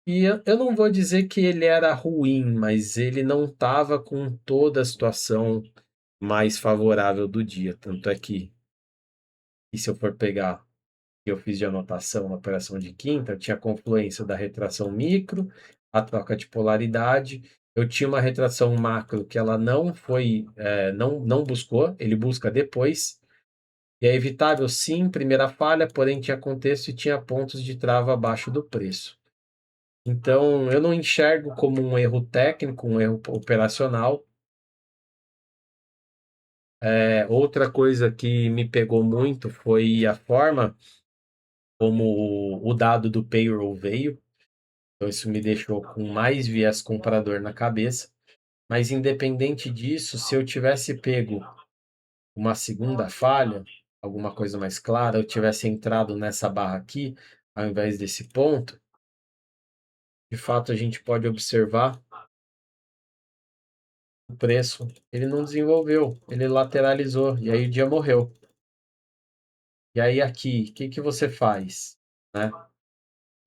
E eu não vou dizer que ele era ruim, mas ele não estava com toda a situação mais favorável do dia. Tanto é que, e se eu for pegar que eu fiz de anotação na operação de quinta, eu tinha a confluência da retração micro, a troca de polaridade. Eu tinha uma retração macro que ela não foi, não buscou, ele busca depois. E é evitável, sim, primeira falha, porém tinha contexto e tinha pontos de trava abaixo do preço. Então, eu não enxergo como um erro técnico, um erro operacional. Outra coisa que me pegou muito foi a forma como o dado do payroll veio. Então, isso me deixou com mais viés comprador na cabeça. Mas, independente disso, se eu tivesse pego uma segunda falha, alguma coisa mais clara, eu tivesse entrado nessa barra aqui, ao invés desse ponto, de fato a gente pode observar o preço, ele não desenvolveu, ele lateralizou, e aí o dia morreu. E aí aqui, o que que você faz, né?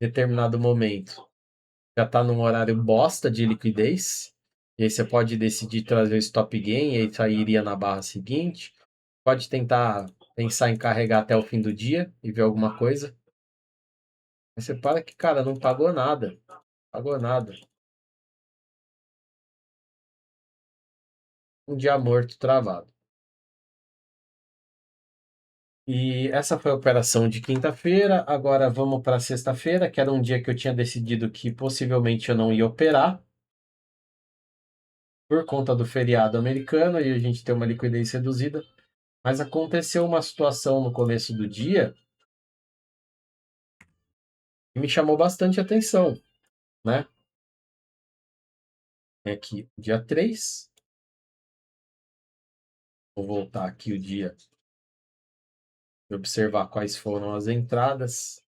Determinado momento, já está num horário bosta de liquidez, e aí você pode decidir trazer o stop gain, e aí sairia na barra seguinte, pode tentar pensar em carregar até o fim do dia e ver alguma coisa. Mas você para que, cara, não pagou nada. Pagou nada. um dia morto travado. E essa foi a operação de quinta-feira. Agora vamos para sexta-feira, que era um dia que eu tinha decidido que possivelmente eu não ia operar por conta do feriado americano e a gente tem uma liquidez reduzida. Mas aconteceu uma situação no começo do dia que me chamou bastante atenção, né? É que dia 3, vou voltar aqui o dia e observar quais foram as entradas.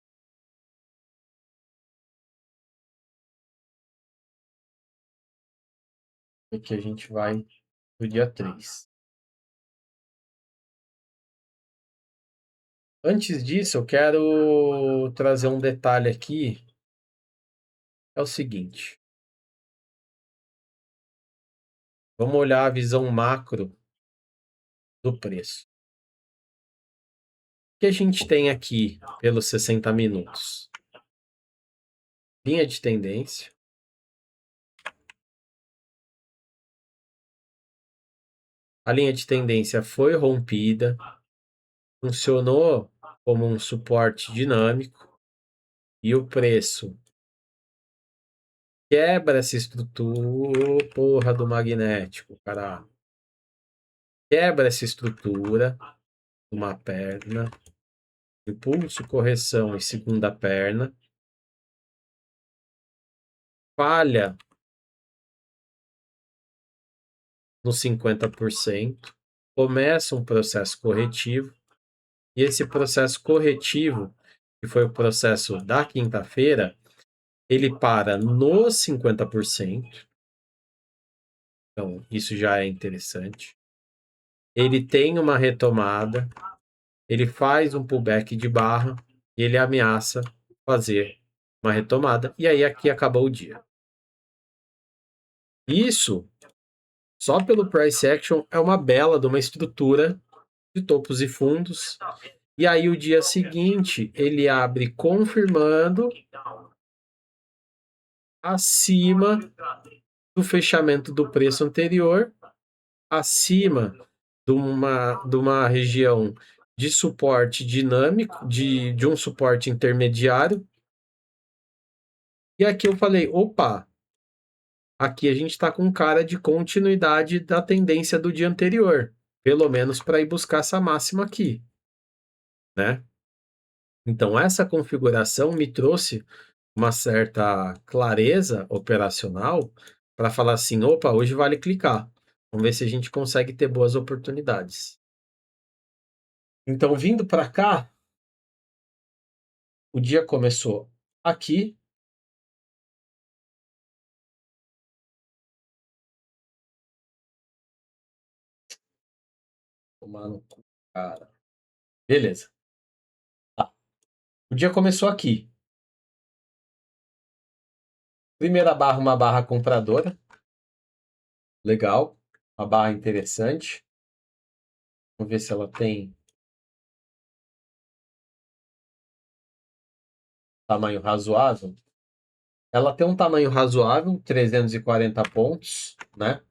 E que a gente vai no dia 3. Antes disso, eu quero trazer um detalhe aqui. É o seguinte, vamos olhar a visão macro do preço. O que a gente tem aqui pelos 60 minutos? Linha de tendência. A linha de tendência foi rompida, funcionou como um suporte dinâmico e o preço quebra essa estrutura, porra do magnético, cara. Quebra essa estrutura, uma perna, impulso, correção e segunda perna, falha no 50%, começa um processo corretivo, e esse processo corretivo, que foi o processo da quinta-feira, ele para nos 50%, então isso já é interessante. Ele tem uma retomada, ele faz um pullback de barra, e ele ameaça fazer uma retomada, e aí aqui acabou o dia. Isso, só pelo price action, é uma bela de uma estrutura de topos e fundos. E aí o dia seguinte ele abre confirmando acima do fechamento do preço anterior, acima de uma região de suporte dinâmico, de um suporte intermediário. E aqui eu falei, opa, aqui a gente está com cara de continuidade da tendência do dia anterior, pelo menos para ir buscar essa máxima aqui, né? Então essa configuração me trouxe uma certa clareza operacional para falar assim, opa, hoje vale clicar. Vamos ver se a gente consegue ter boas oportunidades. Então, vindo para cá, o dia começou aqui. Tomar no cu, cara. Beleza. Tá. O dia começou aqui. Primeira barra, uma barra compradora. Legal. Uma barra interessante. Vamos ver se ela tem tamanho razoável. Ela tem um tamanho razoável, 340 pontos, né?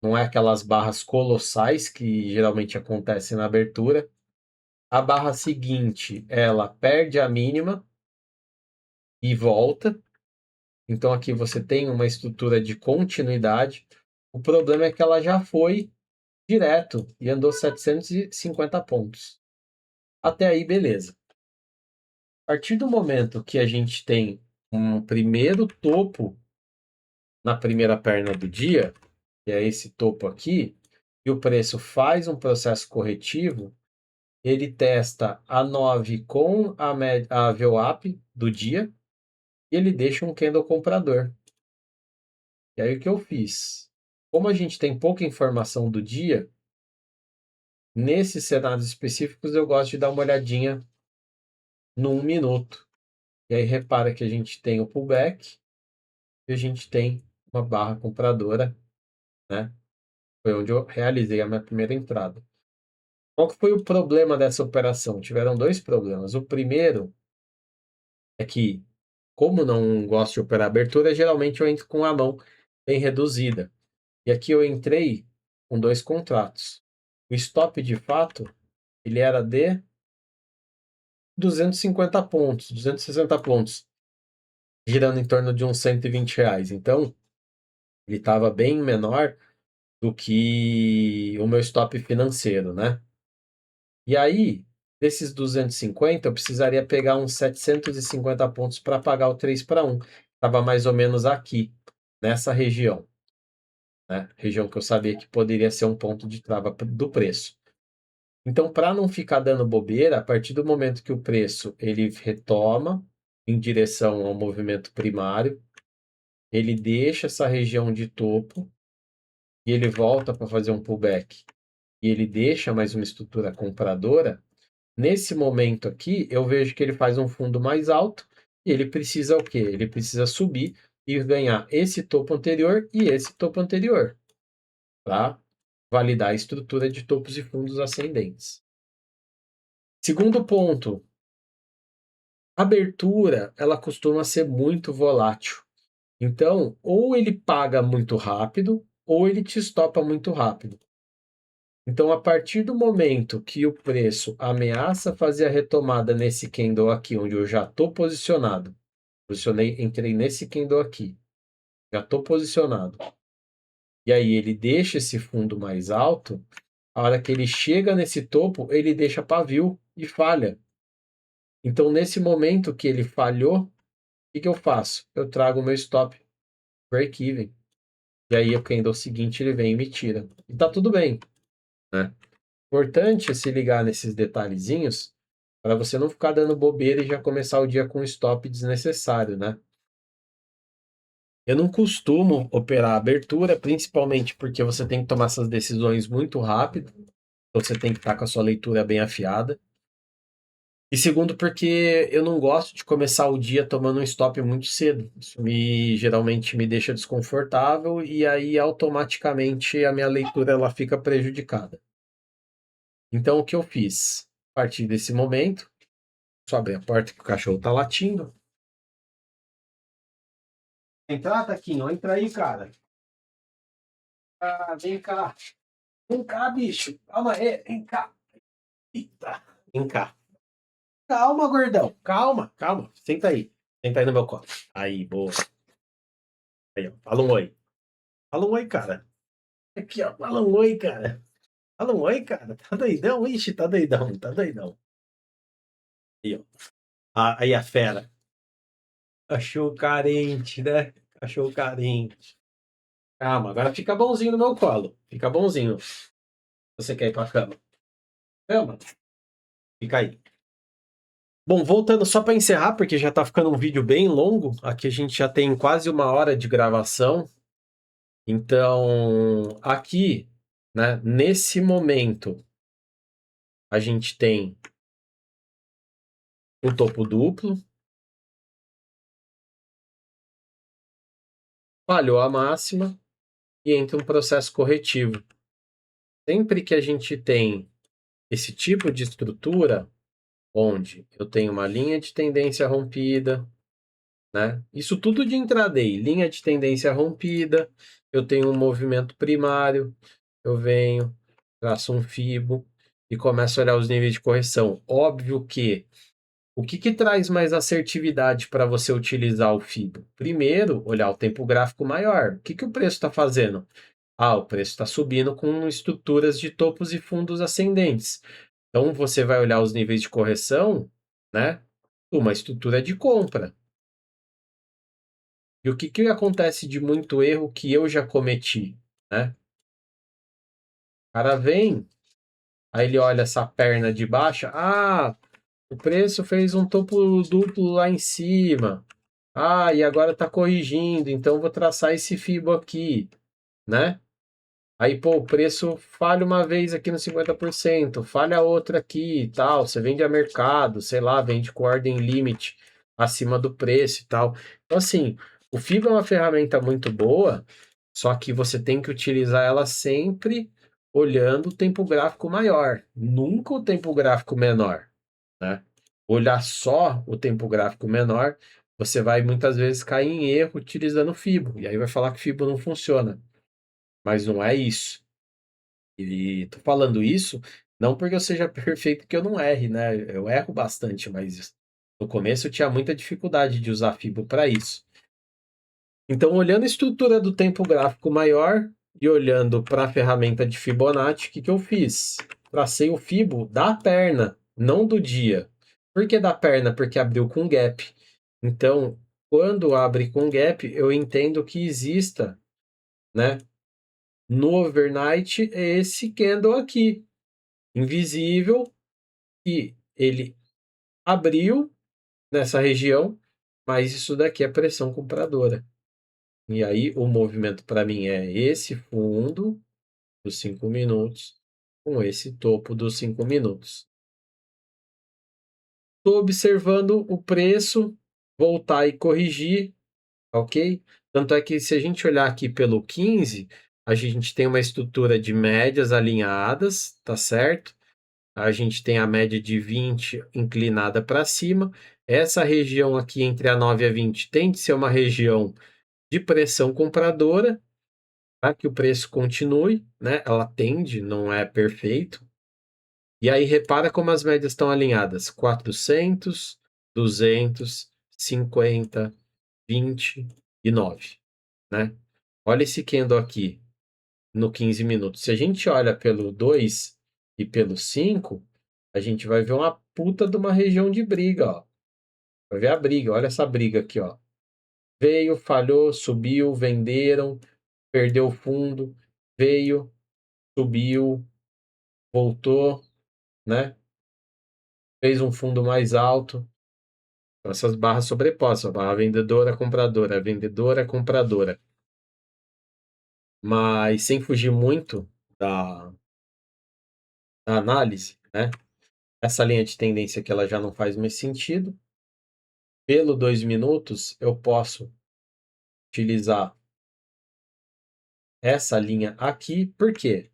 Não é aquelas barras colossais que geralmente acontecem na abertura. A barra seguinte, ela perde a mínima e volta. Então aqui você tem uma estrutura de continuidade. O problema é que ela já foi direto e andou 750 pontos. Até aí, beleza. A partir do momento que a gente tem um primeiro topo na primeira perna do dia, que é esse topo aqui, e o preço faz um processo corretivo, ele testa a 9 com a VWAP do dia e ele deixa um candle comprador. E aí o que eu fiz? Como a gente tem pouca informação do dia, nesses cenários específicos eu gosto de dar uma olhadinha no 1 minuto. E aí repara que a gente tem o pullback e a gente tem uma barra compradora, né? Foi onde eu realizei a minha primeira entrada. Qual que foi o problema dessa operação? Tiveram dois problemas. O primeiro é que, como não gosto de operar abertura, geralmente eu entro com a mão bem reduzida. E aqui eu entrei com 2 contratos. O stop, de fato, ele era de 250 pontos, 260 pontos, girando em torno de uns R$ 120. Então, ele estava bem menor do que o meu stop financeiro, né? E aí, desses 250, eu precisaria pegar uns 750 pontos para pagar o 3-1. Estava mais ou menos aqui, nessa região, né? Região que eu sabia que poderia ser um ponto de trava do preço. Então, para não ficar dando bobeira, a partir do momento que o preço ele retoma em direção ao movimento primário, ele deixa essa região de topo e ele volta para fazer um pullback e ele deixa mais uma estrutura compradora. Nesse momento aqui, eu vejo que ele faz um fundo mais alto e ele precisa o quê? Ele precisa subir e ganhar esse topo anterior e esse topo anterior, para validar a estrutura de topos e fundos ascendentes. Segundo ponto, a abertura, ela costuma ser muito volátil. Então, ou ele paga muito rápido, ou ele te estopa muito rápido. Então, a partir do momento que o preço ameaça fazer a retomada nesse candle aqui, onde eu já estou posicionado, entrei nesse candle aqui, já estou posicionado, e aí ele deixa esse fundo mais alto, a hora que ele chega nesse topo, ele deixa pavio e falha. Então, nesse momento que ele falhou, o que eu faço? Eu trago o meu stop break-even. E aí o candle seguinte ele vem e me tira. E tá tudo bem, né? Importante é se ligar nesses detalhezinhos para você não ficar dando bobeira e já começar o dia com stop desnecessário, né? Eu não costumo operar a abertura, principalmente porque você tem que tomar essas decisões muito rápido, você tem que estar com a sua leitura bem afiada. E segundo, porque eu não gosto de começar o dia tomando um stop muito cedo. Isso geralmente me deixa desconfortável e aí automaticamente a minha leitura ela fica prejudicada. Então o que eu fiz? A partir desse momento, só abrir a porta que o cachorro tá latindo. Entrar, Taquinho? Entra aí, cara. Ah, vem cá. Vem cá, bicho. Calma aí, vem cá. Eita. Vem cá. Calma, gordão. Calma, calma. Senta aí. Senta aí no meu colo. Aí, boa. Aí, ó. Fala um oi. Fala um oi, cara. Aqui, ó. Fala um oi, cara. Fala um oi, cara. Tá doidão? Ixi, tá doidão. Tá doidão. Aí, ó. Ah, aí a fera. Cachorro carente, né? Cachorro carente. Calma, agora fica bonzinho no meu colo. Fica bonzinho. Você quer ir pra cama? Cama? Fica aí. Bom, voltando só para encerrar, porque já tá ficando um vídeo bem longo. Aqui a gente já tem quase 1 hora de gravação. Então, aqui, né, nesse momento, a gente tem um topo duplo, falhou a máxima e entra um processo corretivo. Sempre que a gente tem esse tipo de estrutura, onde eu tenho uma linha de tendência rompida, né? Isso tudo de intraday, linha de tendência rompida, eu tenho um movimento primário, eu venho, traço um fibo e começo a olhar os níveis de correção. Óbvio que o que traz mais assertividade para você utilizar o fibo? Primeiro, olhar o tempo gráfico maior. O que o preço está fazendo? Ah, o preço está subindo com estruturas de topos e fundos ascendentes. Então, você vai olhar os níveis de correção, né? Uma estrutura de compra. E o que acontece de muito erro que eu já cometi, né? O cara vem, aí ele olha essa perna de baixa, o preço fez um topo duplo lá em cima. E agora está corrigindo, então vou traçar esse fibo aqui, né? Aí, pô, o preço falha uma vez aqui no 50%, falha outra aqui e tal. Você vende a mercado, sei lá, vende com ordem limite acima do preço e tal. Então, assim, o Fibo é uma ferramenta muito boa, só que você tem que utilizar ela sempre olhando o tempo gráfico maior, nunca o tempo gráfico menor, né? Olhar só o tempo gráfico menor, você vai muitas vezes cair em erro utilizando o Fibo, e aí vai falar que Fibo não funciona. Mas não é isso. E tô falando isso, não porque eu seja perfeito que eu não erre, né, eu erro bastante, mas no começo eu tinha muita dificuldade de usar Fibo para isso. Então, olhando a estrutura do tempo gráfico maior e olhando para a ferramenta de Fibonacci, o que que eu fiz? Tracei o Fibo da perna, não do dia. Por que da perna? Porque abriu com gap. Então, quando abre com gap, eu entendo que exista, né, no overnight esse candle aqui, invisível, e ele abriu nessa região, mas isso daqui é pressão compradora. E aí o movimento para mim é esse fundo dos 5 minutos com esse topo dos 5 minutos. Estou observando o preço voltar e corrigir, ok? Tanto é que se a gente olhar aqui pelo 15, a gente tem uma estrutura de médias alinhadas, tá certo? A gente tem a média de 20 inclinada para cima. Essa região aqui entre a 9 e a 20 tem de ser uma região de pressão compradora, para que o preço continue, né? Ela tende, não é perfeito. E aí repara como as médias estão alinhadas: 400, 200, 50, 20 e 9, né? Olha esse candle aqui no 15 minutos. Se a gente olha pelo 2 e pelo 5, a gente vai ver uma puta de uma região de briga, ó. Vai ver a briga, olha essa briga aqui, ó. Veio, falhou, subiu, venderam, perdeu o fundo, veio, subiu, voltou, né? Fez um fundo mais alto. Essas barras sobrepostas, a barra vendedora, compradora. Mas sem fugir muito da análise, né? Essa linha de tendência que ela já não faz mais sentido. Pelo 2 minutos, eu posso utilizar essa linha aqui. Por quê?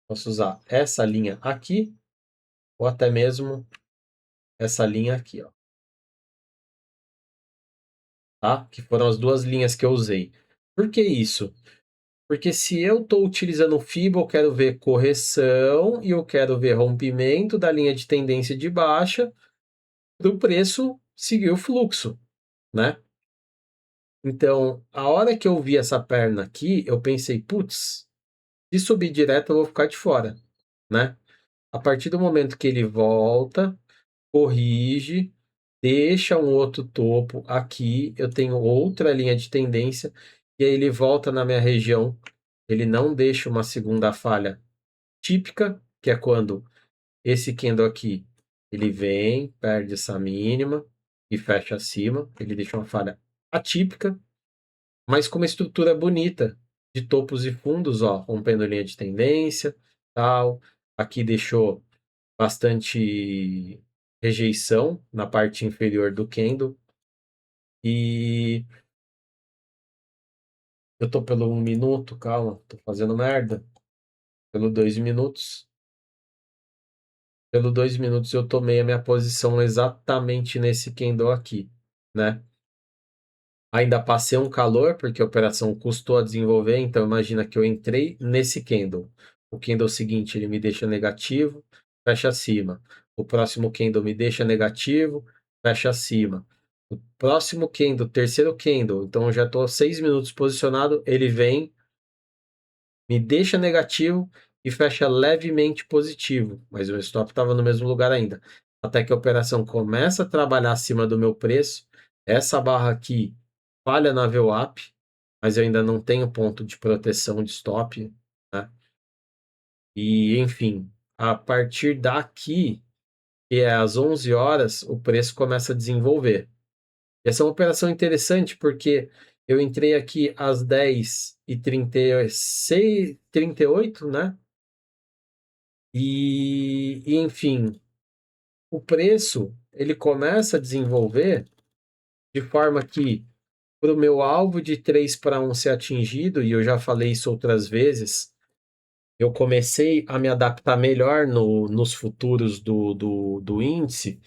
Posso usar essa linha aqui ou até mesmo essa linha aqui, ó. Tá? Que foram as duas linhas que eu usei. Por que isso? Porque se eu estou utilizando o FIBO, eu quero ver correção e eu quero ver rompimento da linha de tendência de baixa para o preço seguir o fluxo, né? Então, a hora que eu vi essa perna aqui, eu pensei, putz, se subir direto eu vou ficar de fora, né? A partir do momento que ele volta, corrige, deixa um outro topo aqui, eu tenho outra linha de tendência, e aí ele volta na minha região, ele não deixa uma segunda falha típica, que é quando esse candle aqui, ele vem, perde essa mínima e fecha acima, ele deixa uma falha atípica, mas com uma estrutura bonita, de topos e fundos, ó, rompendo linha de tendência, tal, aqui deixou bastante rejeição na parte inferior do candle. E eu tô pelo 1 minuto, calma, tô fazendo merda. Pelo 2 minutos. Pelo 2 minutos eu tomei a minha posição exatamente nesse candle aqui, né? Ainda passei um calor, porque a operação custou a desenvolver, então imagina que eu entrei nesse candle. O candle seguinte ele me deixa negativo, fecha acima. O próximo candle me deixa negativo, fecha acima. O próximo candle, terceiro candle, então eu já estou 6 minutos posicionado, ele vem, me deixa negativo e fecha levemente positivo, mas o meu stop estava no mesmo lugar ainda. Até que a operação começa a trabalhar acima do meu preço, essa barra aqui falha na VWAP, mas eu ainda não tenho ponto de proteção de stop, né? E, enfim, a partir daqui, que é às 11 horas, o preço começa a desenvolver. Essa é uma operação interessante porque eu entrei aqui às 10h36, 38, né? E, enfim, o preço ele começa a desenvolver de forma que para o meu alvo de 3 para 1 ser atingido, e eu já falei isso outras vezes, eu comecei a me adaptar melhor nos futuros do índice,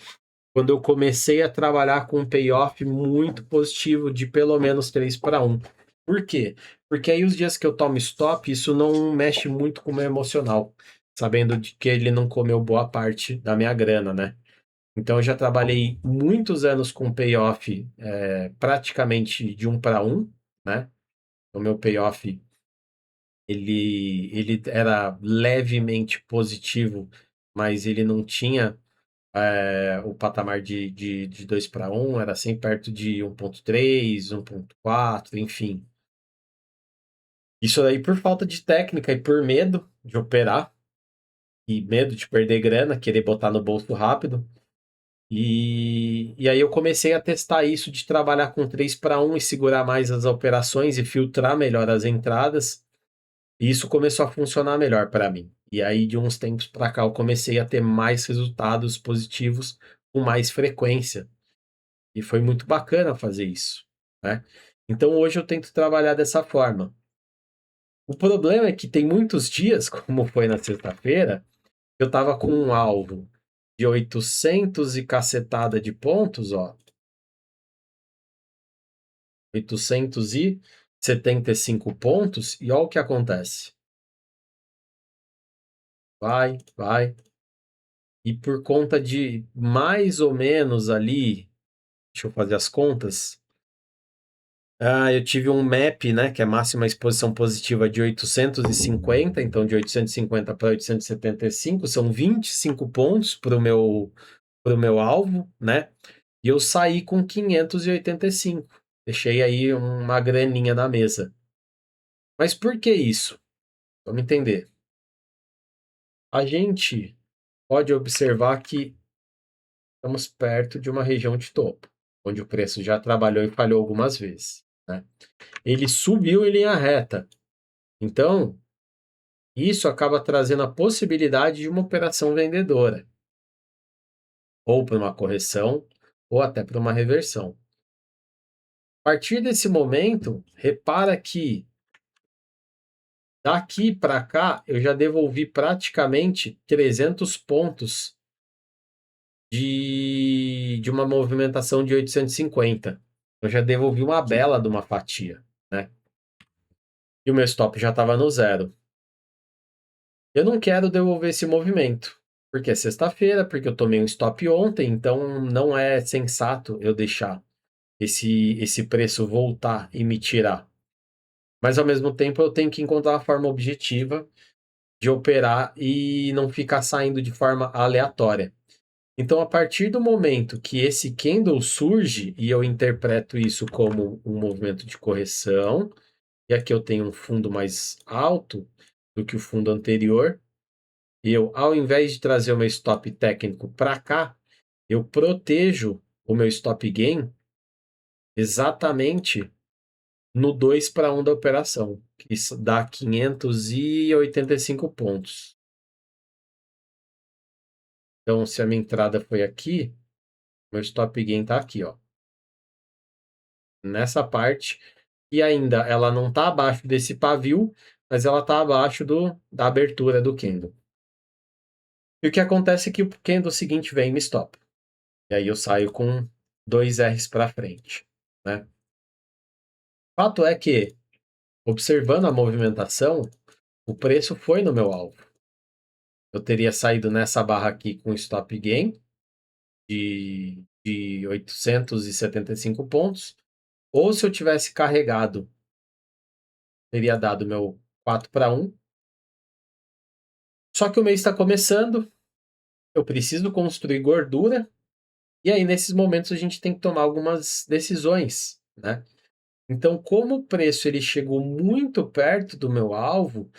quando eu comecei a trabalhar com um payoff muito positivo de pelo menos 3 para 1. Por quê? Porque aí os dias que eu tomo stop, isso não mexe muito com o meu emocional, sabendo de que ele não comeu boa parte da minha grana, né? Então eu já trabalhei muitos anos com payoff praticamente de 1 para 1, né? O meu payoff ele era levemente positivo, mas ele não tinha o patamar de 2 para 1, era sempre perto de 1,3, 1,4, enfim. Isso aí por falta de técnica e por medo de operar, e medo de perder grana, querer botar no bolso rápido. E aí eu comecei a testar isso de trabalhar com 3 para 1 e segurar mais as operações e filtrar melhor as entradas. E isso começou a funcionar melhor para mim. E aí, de uns tempos para cá, eu comecei a ter mais resultados positivos com mais frequência. E foi muito bacana fazer isso, né? Então hoje eu tento trabalhar dessa forma. O problema é que tem muitos dias, como foi na sexta-feira, eu tava com um alvo de 800 e cacetada de pontos, ó, 875 pontos, e olha o que acontece. Vai, vai. E por conta de mais ou menos ali, deixa eu fazer as contas. Eu tive um MAP, né, que é máxima exposição positiva de 850, então de 850 para 875, são 25 pontos pro meu alvo, né? E eu saí com 585. Deixei aí uma graninha na mesa. Mas por que isso? Vamos entender. A gente pode observar que estamos perto de uma região de topo, onde o preço já trabalhou e falhou algumas vezes, né? Ele subiu em linha reta. Então, isso acaba trazendo a possibilidade de uma operação vendedora, ou para uma correção, ou até para uma reversão. A partir desse momento, repara que daqui para cá eu já devolvi praticamente 300 pontos de uma movimentação de 850. Eu já devolvi uma bela de uma fatia, né? E o meu stop já estava no zero. Eu não quero devolver esse movimento, porque é sexta-feira, porque eu tomei um stop ontem, então não é sensato eu deixar esse preço voltar e me tirar. Mas ao mesmo tempo eu tenho que encontrar uma forma objetiva de operar e não ficar saindo de forma aleatória. Então, a partir do momento que esse candle surge e eu interpreto isso como um movimento de correção, e aqui eu tenho um fundo mais alto do que o fundo anterior, eu, ao invés de trazer o meu stop técnico para cá, eu protejo o meu stop gain exatamente no 2 para 1 da operação, que isso dá 585 pontos. Então, se a minha entrada foi aqui, meu stop gain está aqui, ó, nessa parte, e ainda ela não está abaixo desse pavio, mas ela está abaixo da abertura do candle. E o que acontece é que o candle seguinte vem e me stop. E aí eu saio com 2 R's para frente, né? Fato é que, observando a movimentação, o preço foi no meu alvo. Eu teria saído nessa barra aqui com stop gain de 875 pontos, ou se eu tivesse carregado, teria dado meu 4 para 1. Só que o mês está começando, eu preciso construir gordura, e aí nesses momentos a gente tem que tomar algumas decisões, né? Então, como o preço ele chegou muito perto do meu alvo,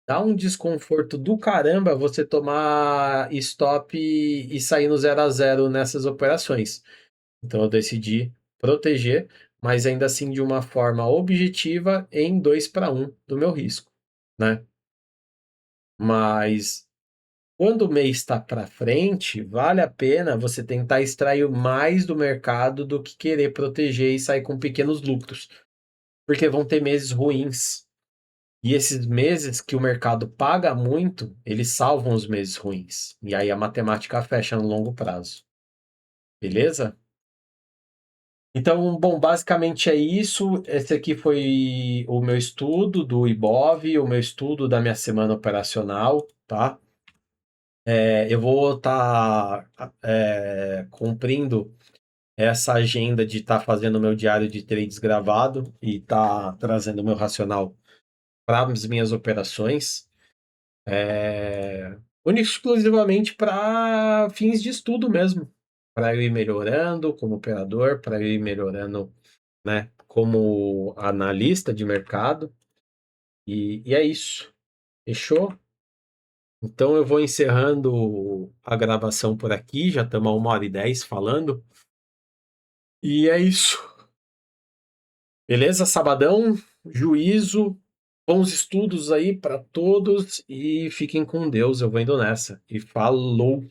dá um desconforto do caramba você tomar stop e sair no 0 a 0 nessas operações. Então eu decidi proteger, mas ainda assim de uma forma objetiva em 2 para 1 do meu risco, né? Mas quando o mês está para frente, vale a pena você tentar extrair mais do mercado do que querer proteger e sair com pequenos lucros, porque vão ter meses ruins. E esses meses que o mercado paga muito, eles salvam os meses ruins. E aí a matemática fecha no longo prazo. Beleza? Então, bom, basicamente é isso. Esse aqui foi o meu estudo do IBOV, o meu estudo da minha semana operacional, tá? Eu vou estar cumprindo essa agenda de estar fazendo meu diário de trades gravado e estar trazendo o meu racional para as minhas operações, única e exclusivamente para fins de estudo mesmo, para eu ir melhorando como operador, para eu ir melhorando, né, como analista de mercado, e é isso. Fechou? Então eu vou encerrando a gravação por aqui, já estamos a 1h10 falando, e é isso. Beleza? Sabadão, juízo, bons estudos aí para todos e fiquem com Deus. Eu vou indo nessa. E falou!